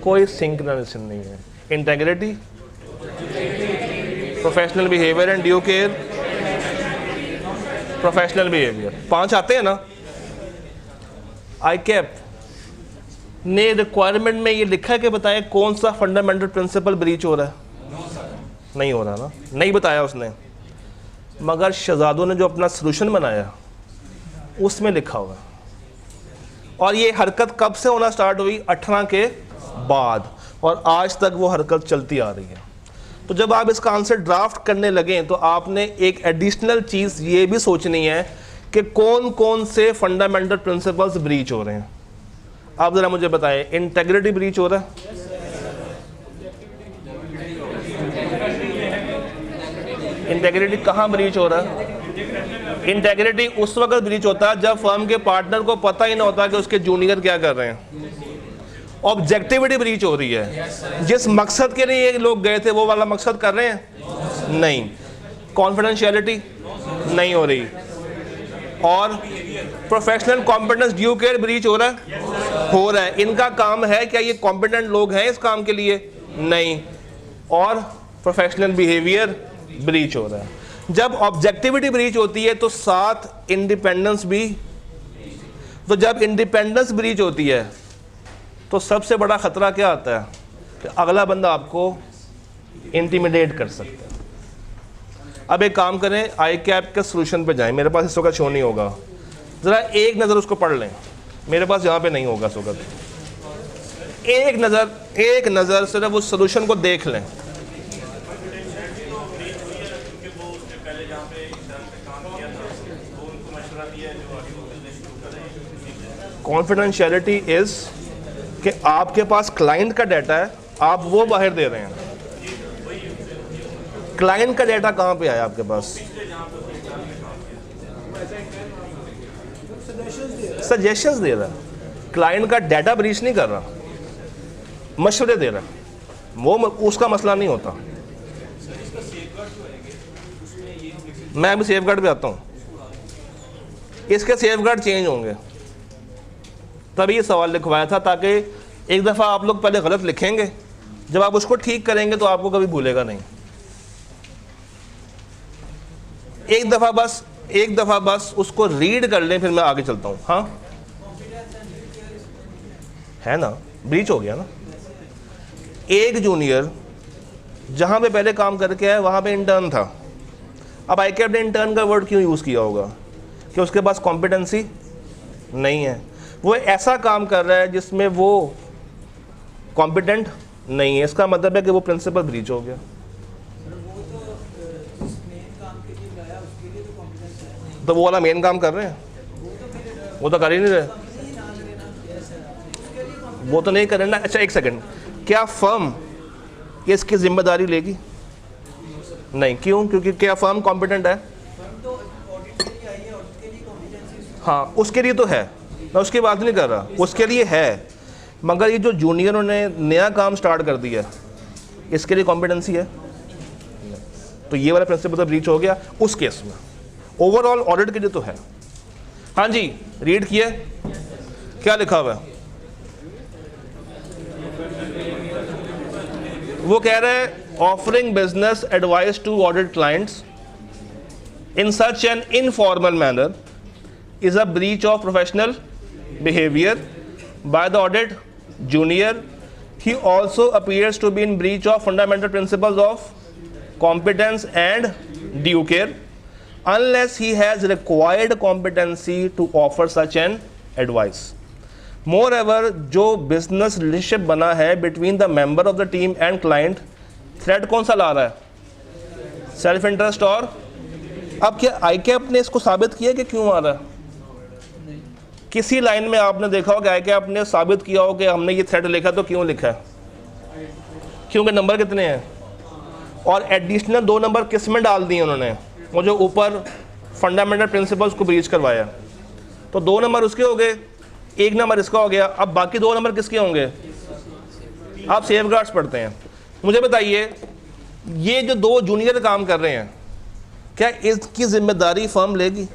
कोई सिंक्रोनाइजेशन नहीं है। Integrity, professional behaviour and due care, professional behaviour, 5 आते हैं ना। ICAP ने रिक्वायरमेंट में ये लिखा है कि बताएं कौन सा फंडामेंटल प्रिंसिपल ब्रीच हो रहा है? नहीं हो रहा ना, नहीं बताया उसने, मगर शहजादों ने जो अपना सोल्यूशन बनाया उसमें लिखा हुआ है। और ये हरकत कब से होना स्टार्ट हुई? 18 के बाद, और आज तक वो हरकत चलती आ रही है। तो जब आप इसका आंसर ड्राफ्ट करने लगें तो आपने एक एडिशनल चीज़ ये भी सोचनी है कि कौन कौन से फंडामेंटल प्रिंसिपल्स ब्रीच हो रहे हैं। आप ज़रा मुझे बताएं, इंटेग्रिटी ब्रीच हो रहा है? इंटेग्रिटी कहाँ ब्रीच हो रहा है? इंटेग्रिटी उस वक्त ब्रीच होता है जब फर्म के पार्टनर को पता ही ना होता कि उसके जूनियर क्या कर रहे हैं। ऑब्जेक्टिविटी ब्रीच हो रही है, जिस मकसद के लिए ये लोग गए थे वो वाला मकसद कर रहे हैं नहीं। कॉन्फिडेंशियलिटी नहीं हो रही, और professional competence due care breach हो रहा है। इनका काम है क्या? ये कॉम्पिटेंट लोग हैं इस काम के लिए? नहीं। और प्रोफेशनल बिहेवियर ब्रीच हो रहा है। जब ऑब्जेक्टिविटी ब्रीच होती है तो साथ इंडिपेंडेंस भी। तो जब इंडिपेंडेंस ब्रीच होती है तो सबसे बड़ा खतरा क्या आता है कि अगला बंदा आपको इंटिमिडेट कर सकता है। अब एक काम करें, ICAP के सोल्यूशन पे जाएं। मेरे पास इस वक्त शो नहीं होगा, ज़रा एक नज़र उसको पढ़ लें। मेरे पास यहाँ पे नहीं होगा इस वक्त। एक नज़र सिर्फ उस सोल्यूशन को देख लें। कॉन्फिडेंशियलिटी इज कि आपके पास क्लाइंट का डाटा है, आप वो बाहर दे रहे हैं। क्लाइंट का डाटा कहाँ पे आया आपके पास? सजेशंस दे रहा है, क्लाइंट का डाटा ब्रीच नहीं कर रहा, मशवरे दे रहा है। वो उसका मसला नहीं होता। मैं अभी सेफगार्ड पे आता हूँ, इसके सेफगार्ड चेंज होंगे, तभी ये सवाल लिखवाया था, ताकि एक दफ़ा आप लोग पहले गलत लिखेंगे, जब आप उसको ठीक करेंगे तो आपको कभी भूलेगा नहीं। एक दफ़ा बस उसको रीड कर लें, फिर मैं आगे चलता हूँ। हाँ है ना, ब्रीच हो गया ना। एक जूनियर जहाँ पे पहले काम करके आया वहाँ पे इंटर्न था। अब ICAP ने इंटर्न का वर्ड क्यों यूज़ किया होगा? कि उसके पास कॉम्पिटेंसी नहीं है, वो ऐसा काम कर रहा है जिसमें वो कॉम्पिटेंट नहीं है। इसका मतलब है कि वो प्रिंसिपल ब्रीच हो गया। तो वो वाला मेन काम कर रहे हैं, वो तो कर ही नहीं रहे, वो तो नहीं कर रहे ना। अच्छा एक सेकंड, क्या फर्म इसकी जिम्मेदारी लेगी? नहीं, क्यों? क्योंकि क्या फर्म कॉम्पिटेंट है? हाँ, उसके लिए तो है, मैं उसकी बात नहीं कर रहा, उसके लिए है, मगर ये जो जूनियरों ने नया काम स्टार्ट कर दिया इसके लिए कॉम्पिटेंसी है, तो ये वाला प्रिंसिपल तो ब्रीच हो गया उस केस में। ओवरऑल ऑडिट के लिए तो है। हाँ जी, रीड किया, क्या लिखा हुआ है? वो कह रहे हैं offering business advice to audit clients in such an informal manner is a breach of professional behavior by the audit junior. He also appears to be in breach of fundamental principles of competence and due care unless he has required competency to offer such an advice. Moreover, जो business relationship बना है between the member of the team and client, threat कौन सा ला रहा है? Self interest. और अब क्या ICAP ने इसको साबित किया कि क्यों आ रहा है? किसी लाइन में आपने देखा हो कि ICAP ने साबित किया हो कि हमने ये थ्रेट लिखा तो क्यों लिखा है? क्योंकि नंबर कितने हैं, और एडिशनल 2 नंबर किस में डाल दिए उन्होंने, वो जो ऊपर फंडामेंटल प्रिंसिपल्स को ब्रीच करवाया, तो 2 नंबर उसके हो गए, 1 नंबर इसका हो गया। अब बाकी 2 नंबर किसके होंगे? आप सेफगार्ड्स पढ़ते हैं, मुझे बताइए ये जो 2 जूनियर काम कर रहे हैं क्या इसकी जिम्मेदारी फर्म लेगी?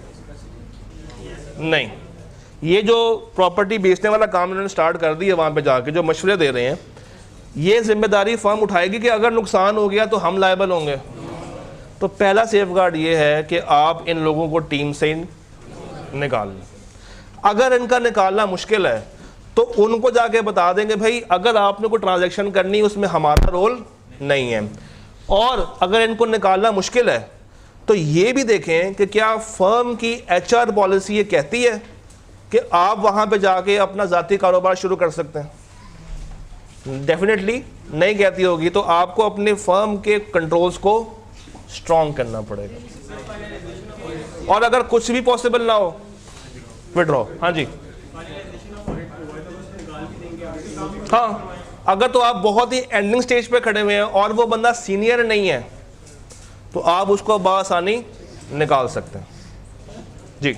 नहीं। ये जो प्रॉपर्टी बेचने वाला काम उन्होंने स्टार्ट कर दिया, वहाँ पे जाके जो मशवरे दे रहे हैं, ये जिम्मेदारी फर्म उठाएगी कि अगर नुकसान हो गया तो हम लायबल होंगे। तो पहला सेफगार्ड ये है कि आप इन लोगों को टीम से निकाल लें। अगर इनका निकालना मुश्किल है तो उनको जाके बता देंगे भाई अगर आपने कोई ट्रांजैक्शन करनी उसमें हमारा रोल नहीं है। और अगर इनको निकालना मुश्किल है तो ये भी देखें कि क्या फर्म की HR पॉलिसी ये कहती है कि आप वहाँ पे जाके अपना ज़ाती कारोबार शुरू कर सकते हैं? डेफिनेटली नहीं कहती होगी, तो आपको अपने फर्म के कंट्रोल्स को स्ट्रॉन्ग करना पड़ेगा। और अगर कुछ भी पॉसिबल ना हो, विड्रॉ। हाँ जी, हाँ, अगर तो आप बहुत ही एंडिंग स्टेज पे खड़े हुए हैं और वो बंदा सीनियर नहीं है तो आप उसको बआसानी निकाल सकते हैं। जी,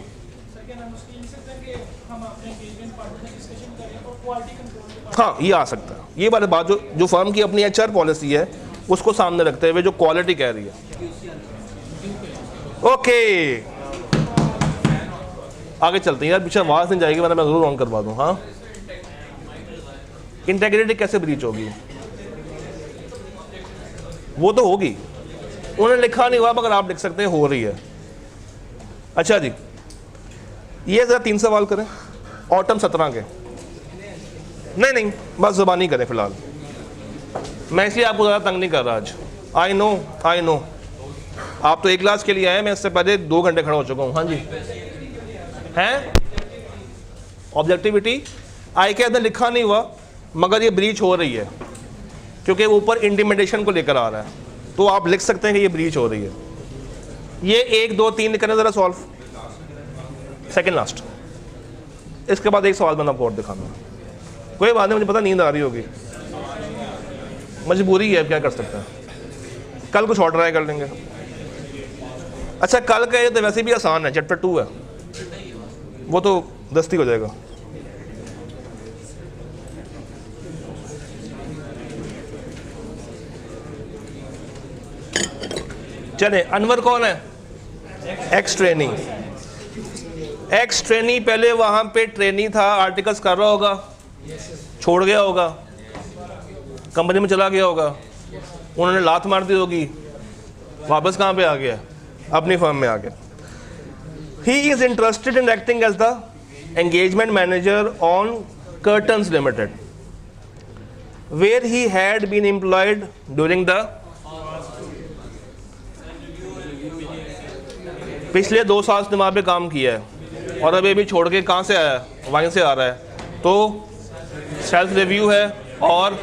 हाँ, ये आ सकता है। ये वाली बात जो फर्म की अपनी HR पॉलिसी है उसको सामने रखते हुए जो क्वालिटी कह रही है। ओके, आगे चलते हैं यार, पीछे आवाज नहीं जाएगी वरना मैं जरूर ऑन करवा दूं। हाँ, इंटेग्रिटी कैसे ब्रीच होगी? वो तो होगी, उन्होंने लिखा नहीं हुआ मगर आप लिख सकते हैं हो रही है। अच्छा जी, ये जरा 3 सवाल करें ऑटम 17 के। नहीं, बस ज़ुबानी करें फिलहाल, मैं इसलिए आपको ज़्यादा तंग नहीं कर रहा आज। आई नो आप तो 1 क्लास के लिए आए, मैं इससे पहले 2 घंटे खड़ा हो चुका हूँ। हाँ जी, हैं ऑब्जेक्टिविटी ICAP ने लिखा नहीं हुआ मगर ये ब्रीच हो रही है क्योंकि ऊपर इंटिमिडेशन को लेकर आ रहा है, तो आप लिख सकते हैं कि ये ब्रीच हो रही है। ये 1 2 3 करना ज़रा सॉल्व, सेकंड लास्ट, इसके बाद एक सवाल मैंने आपको और दिखाना। कोई बात नहीं, मुझे पता नींद आ रही होगी, मजबूरी है, क्या कर सकते हैं। कल कुछ और ट्राई कर लेंगे। अच्छा, कल का ये तो वैसे भी आसान है, चैप्टर 2 है, वो तो दस्ती हो जाएगा। चले, अनवर कौन है? X trainee. एक्स ट्रेनी पहले वहां पे ट्रेनी था, आर्टिकल्स कर रहा होगा, छोड़ गया होगा, कंपनी में चला गया होगा, उन्होंने लात मार दी होगी, वापस कहाँ पे आ गया? अपनी फर्म में आ गया। He is interested in acting as the engagement manager on Curtains Limited where he had been employed during the पिछले 2 साल से वहाँ पे काम किया है और अभी भी छोड़ के कहाँ से आया है? वहीं से आ रहा है, तो सेल्फ रिव्यू है और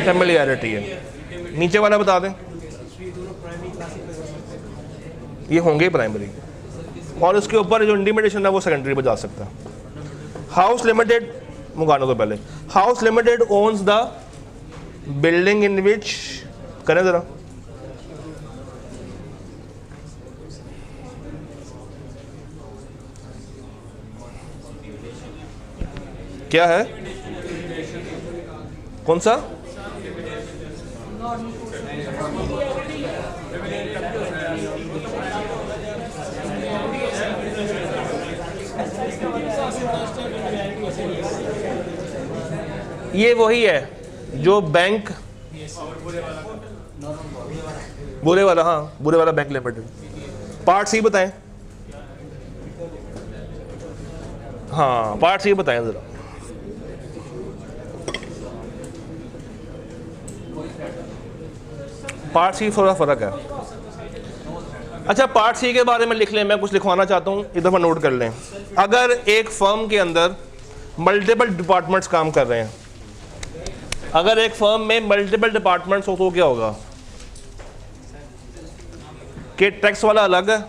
फैमिलियरिटी है। नीचे वाला बता दें, ये होंगे प्राइमरी, और उसके ऊपर जो इंडिमेटेशन है वो सेकेंडरी पर जा सकता है। हाउस लिमिटेड, मुगानो तो पहले, house limited owns the building in which, करें ज़रा, क्या है? कौन सा? ये वही है जो बैंक, बुरे वाला, हाँ बुरे वाला बैंक लिमिटेड। पार्ट सी बताएं। हाँ पार्ट सी बताएं जरा। पार्ट सी थोड़ा फर्क है। अच्छा पार्ट सी के बारे में लिख लें, मैं कुछ लिखवाना चाहता हूँ, एक दफ़ा नोट कर लें। अगर एक फर्म के अंदर मल्टीपल डिपार्टमेंट्स काम कर रहे हैं, अगर एक फर्म में मल्टीपल डिपार्टमेंट्स हो तो क्या होगा कि टैक्स वाला अलग है,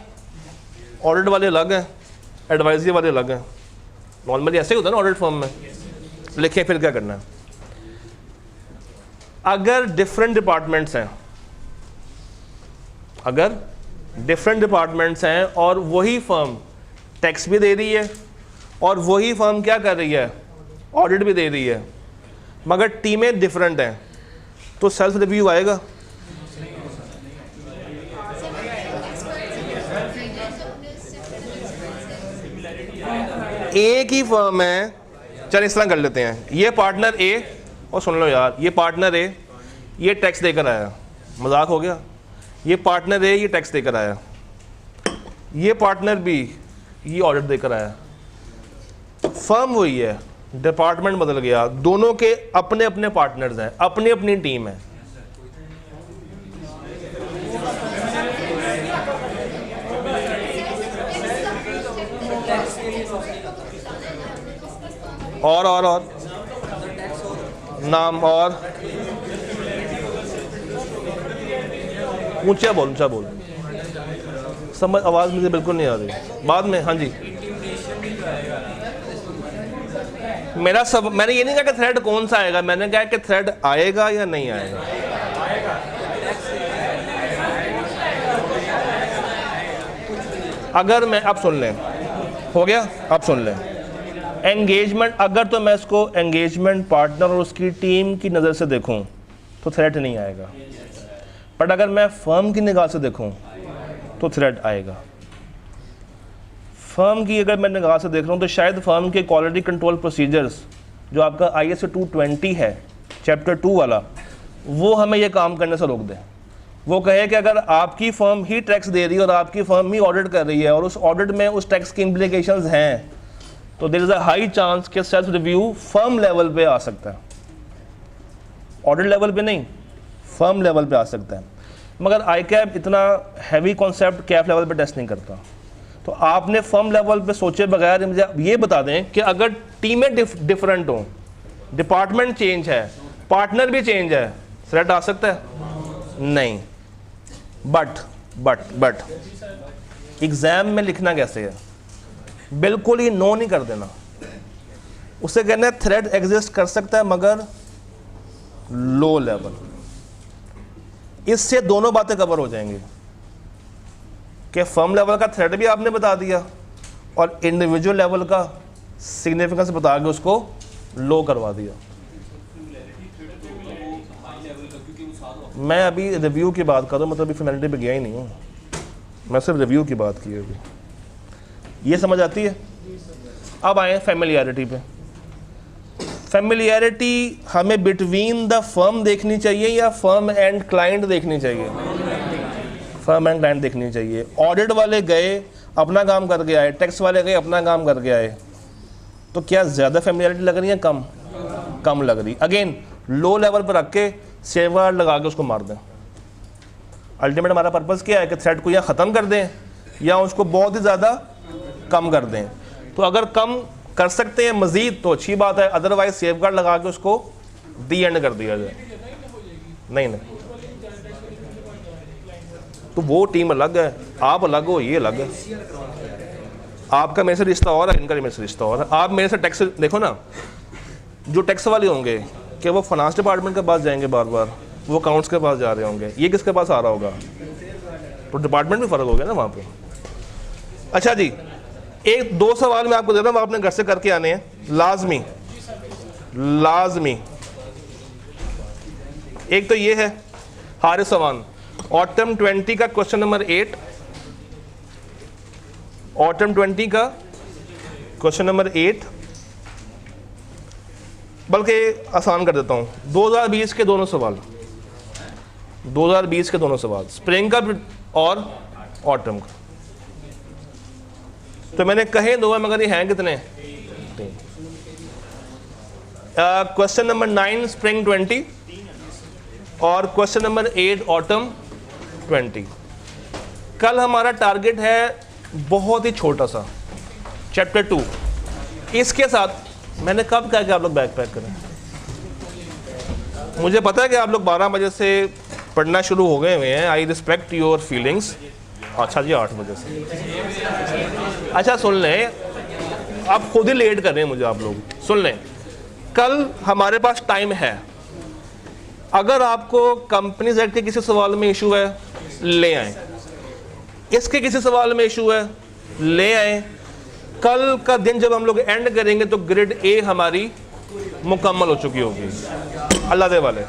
ऑडिट वाले अलग हैं, एडवाइजरी वाले अलग हैं। नॉर्मली ऐसे ही होता है ना ऑडिट फर्म में। लिखें फिर क्या करना है। अगर डिफरेंट डिपार्टमेंट्स हैं, अगर डिफरेंट डिपार्टमेंट्स हैं और वही फर्म टैक्स भी दे रही है और वही फर्म क्या कर रही है, ऑडिट भी दे रही है, मगर टीमें डिफरेंट हैं, तो सेल्फ रिव्यू आएगा? एक ही फर्म है, चल इस तरह कर लेते हैं, ये पार्टनर ए, और सुन लो यार, ये पार्टनर ए ये टैक्स देकर आया, मजाक हो गया। ये पार्टनर ए ये टैक्स देकर आया, ये पार्टनर बी ये ऑडिट देकर आया। फर्म वही है, डिपार्टमेंट बदल गया, दोनों के अपने अपने पार्टनर्स हैं, अपनी अपनी टीम है। और नाम और ऊंचा बोल, ऊंचा बोल, समझ आवाज़ मुझे बिल्कुल नहीं आ रही। बाद में हाँ जी, मेरा सब, मैंने ये नहीं कहा कि थ्रेड कौन सा आएगा, मैंने कहा कि थ्रेड आएगा या नहीं आएगा। अगर मैं, अब सुन लें, हो गया, अब सुन लें। एंगेजमेंट, अगर तो मैं इसको एंगेजमेंट पार्टनर और उसकी टीम की नज़र से देखूं तो थ्रेड नहीं आएगा, बट अगर मैं फर्म की निगाह से देखूं तो थ्रेड आएगा। फर्म की अगर मैं निगाह से देख रहा हूँ तो शायद फर्म के क्वालिटी कंट्रोल प्रोसीजर्स जो आपका ISO 220 है चैप्टर 2 वाला, वो हमें ये काम करने से रोक दे। वो कहे कि अगर आपकी फर्म ही टैक्स दे रही है और आपकी फर्म ही ऑडिट कर रही है और उस ऑडिट में उस टैक्स की इम्प्लीकेशंस हैं, तो there is a high chance कि सेल्फ रिव्यू फर्म लेवल पे आ सकता है, ऑडिट लेवल पे नहीं, फर्म लेवल पे आ सकता है। मगर ICAP इतना हैवी कॉन्सेप्ट कैप लेवल पे टेस्ट नहीं करता। तो आपने फर्म लेवल पे सोचे बगैर मुझे ये बता दें कि अगर टीमें डिफरेंट हों, डिपार्टमेंट चेंज है, पार्टनर भी चेंज है, थ्रेट आ सकता है? नहीं। बट एग्जाम में लिखना कैसे है, बिल्कुल ही नो नहीं कर देना, उसे कहना है थ्रेड एग्जिस्ट कर सकता है मगर लो लेवल। इससे दोनों बातें कवर हो जाएंगी कि फर्म लेवल का थ्रेड भी आपने बता दिया और इंडिविजुअल लेवल का सिग्निफिकेंस बता के उसको लो करवा दिया। मैं अभी रिव्यू की बात कर रहा हूँ, मतलब अभी फॉर्मेलिटी पे गया ही नहीं हूँ, मैं सिर्फ रिव्यू की बात की है अभी। ये समझ आती है? अब आए फैमिलियरिटी पे। फैमिलियरिटी हमें बिटवीन द फर्म देखनी चाहिए या फर्म एंड क्लाइंट देखनी चाहिए? फर्म एंड क्लाइंट देखनी चाहिए। ऑडिट वाले गए अपना काम करके आए, टैक्स वाले गए अपना काम करके आए, तो क्या ज़्यादा फैमिलियरिटी लग रही है, कम लग रही? अगेन लो लेवल पर रख के सेफगार्ड लगा के उसको मार दें। अल्टीमेट हमारा पर्पज़ क्या है कि थ्रेड को या ख़त्म कर दें या उसको बहुत ही ज़्यादा कम कर दें। तो अगर कम कर सकते हैं मज़ीद तो अच्छी बात है, अदरवाइज सेफगार्ड लगा के उसको दी एंड कर दिया जाए। नहीं, तो वो टीम अलग है, आप अलग हो, ये अलग है। आपका मेरे से रिश्ता और है, इनका मेरे से रिश्ता और है। आप मेरे से टैक्स देखो ना, जो टैक्स वाले होंगे कि वो फाइनेंस डिपार्टमेंट के पास जाएंगे बार बार, वो अकाउंट्स के पास जा रहे होंगे, ये किसके पास आ रहा होगा? तो डिपार्टमेंट में फ़र्क हो गया ना वहाँ पे। अच्छा जी, एक दो सवाल मैं आपको दे रहा हूँ, आपने घर से करके आने हैं लाजमी। लाजमी। एक तो ये है हारिस सवान, ऑटम 20 का क्वेश्चन नंबर 8, ऑटम 20 का क्वेश्चन नंबर 8, बल्कि आसान कर देता हूं, 2020 के दोनों सवाल, 2020 के दोनों सवाल, स्प्रिंग का और ऑटम का। तो मैंने कहे दो है मगर ये हैं कितने? क्वेश्चन नंबर 9 स्प्रिंग 20 और क्वेश्चन नंबर 8 ऑटम 20। कल हमारा टारगेट है बहुत ही छोटा सा, चैप्टर 2। इसके साथ मैंने कब कहा कि आप लोग बैग पैक करें? मुझे पता है कि आप लोग 12 बजे से पढ़ना शुरू हो गए हुए हैं, आई रिस्पेक्ट योर फीलिंग्स। अच्छा जी 8 बजे से, अच्छा सुन लें, आप खुद ही लेट कर रहे हैं मुझे, आप लोग सुन लें। कल हमारे पास टाइम है, अगर आपको कंपनीज एक्ट के किसी सवाल में इशू है ले आए, इसके किसी सवाल में इशू है ले आए। कल का दिन जब हम लोग एंड करेंगे तो ग्रेड ए हमारी मुकम्मल हो चुकी होगी, अल्लाह दे वाले।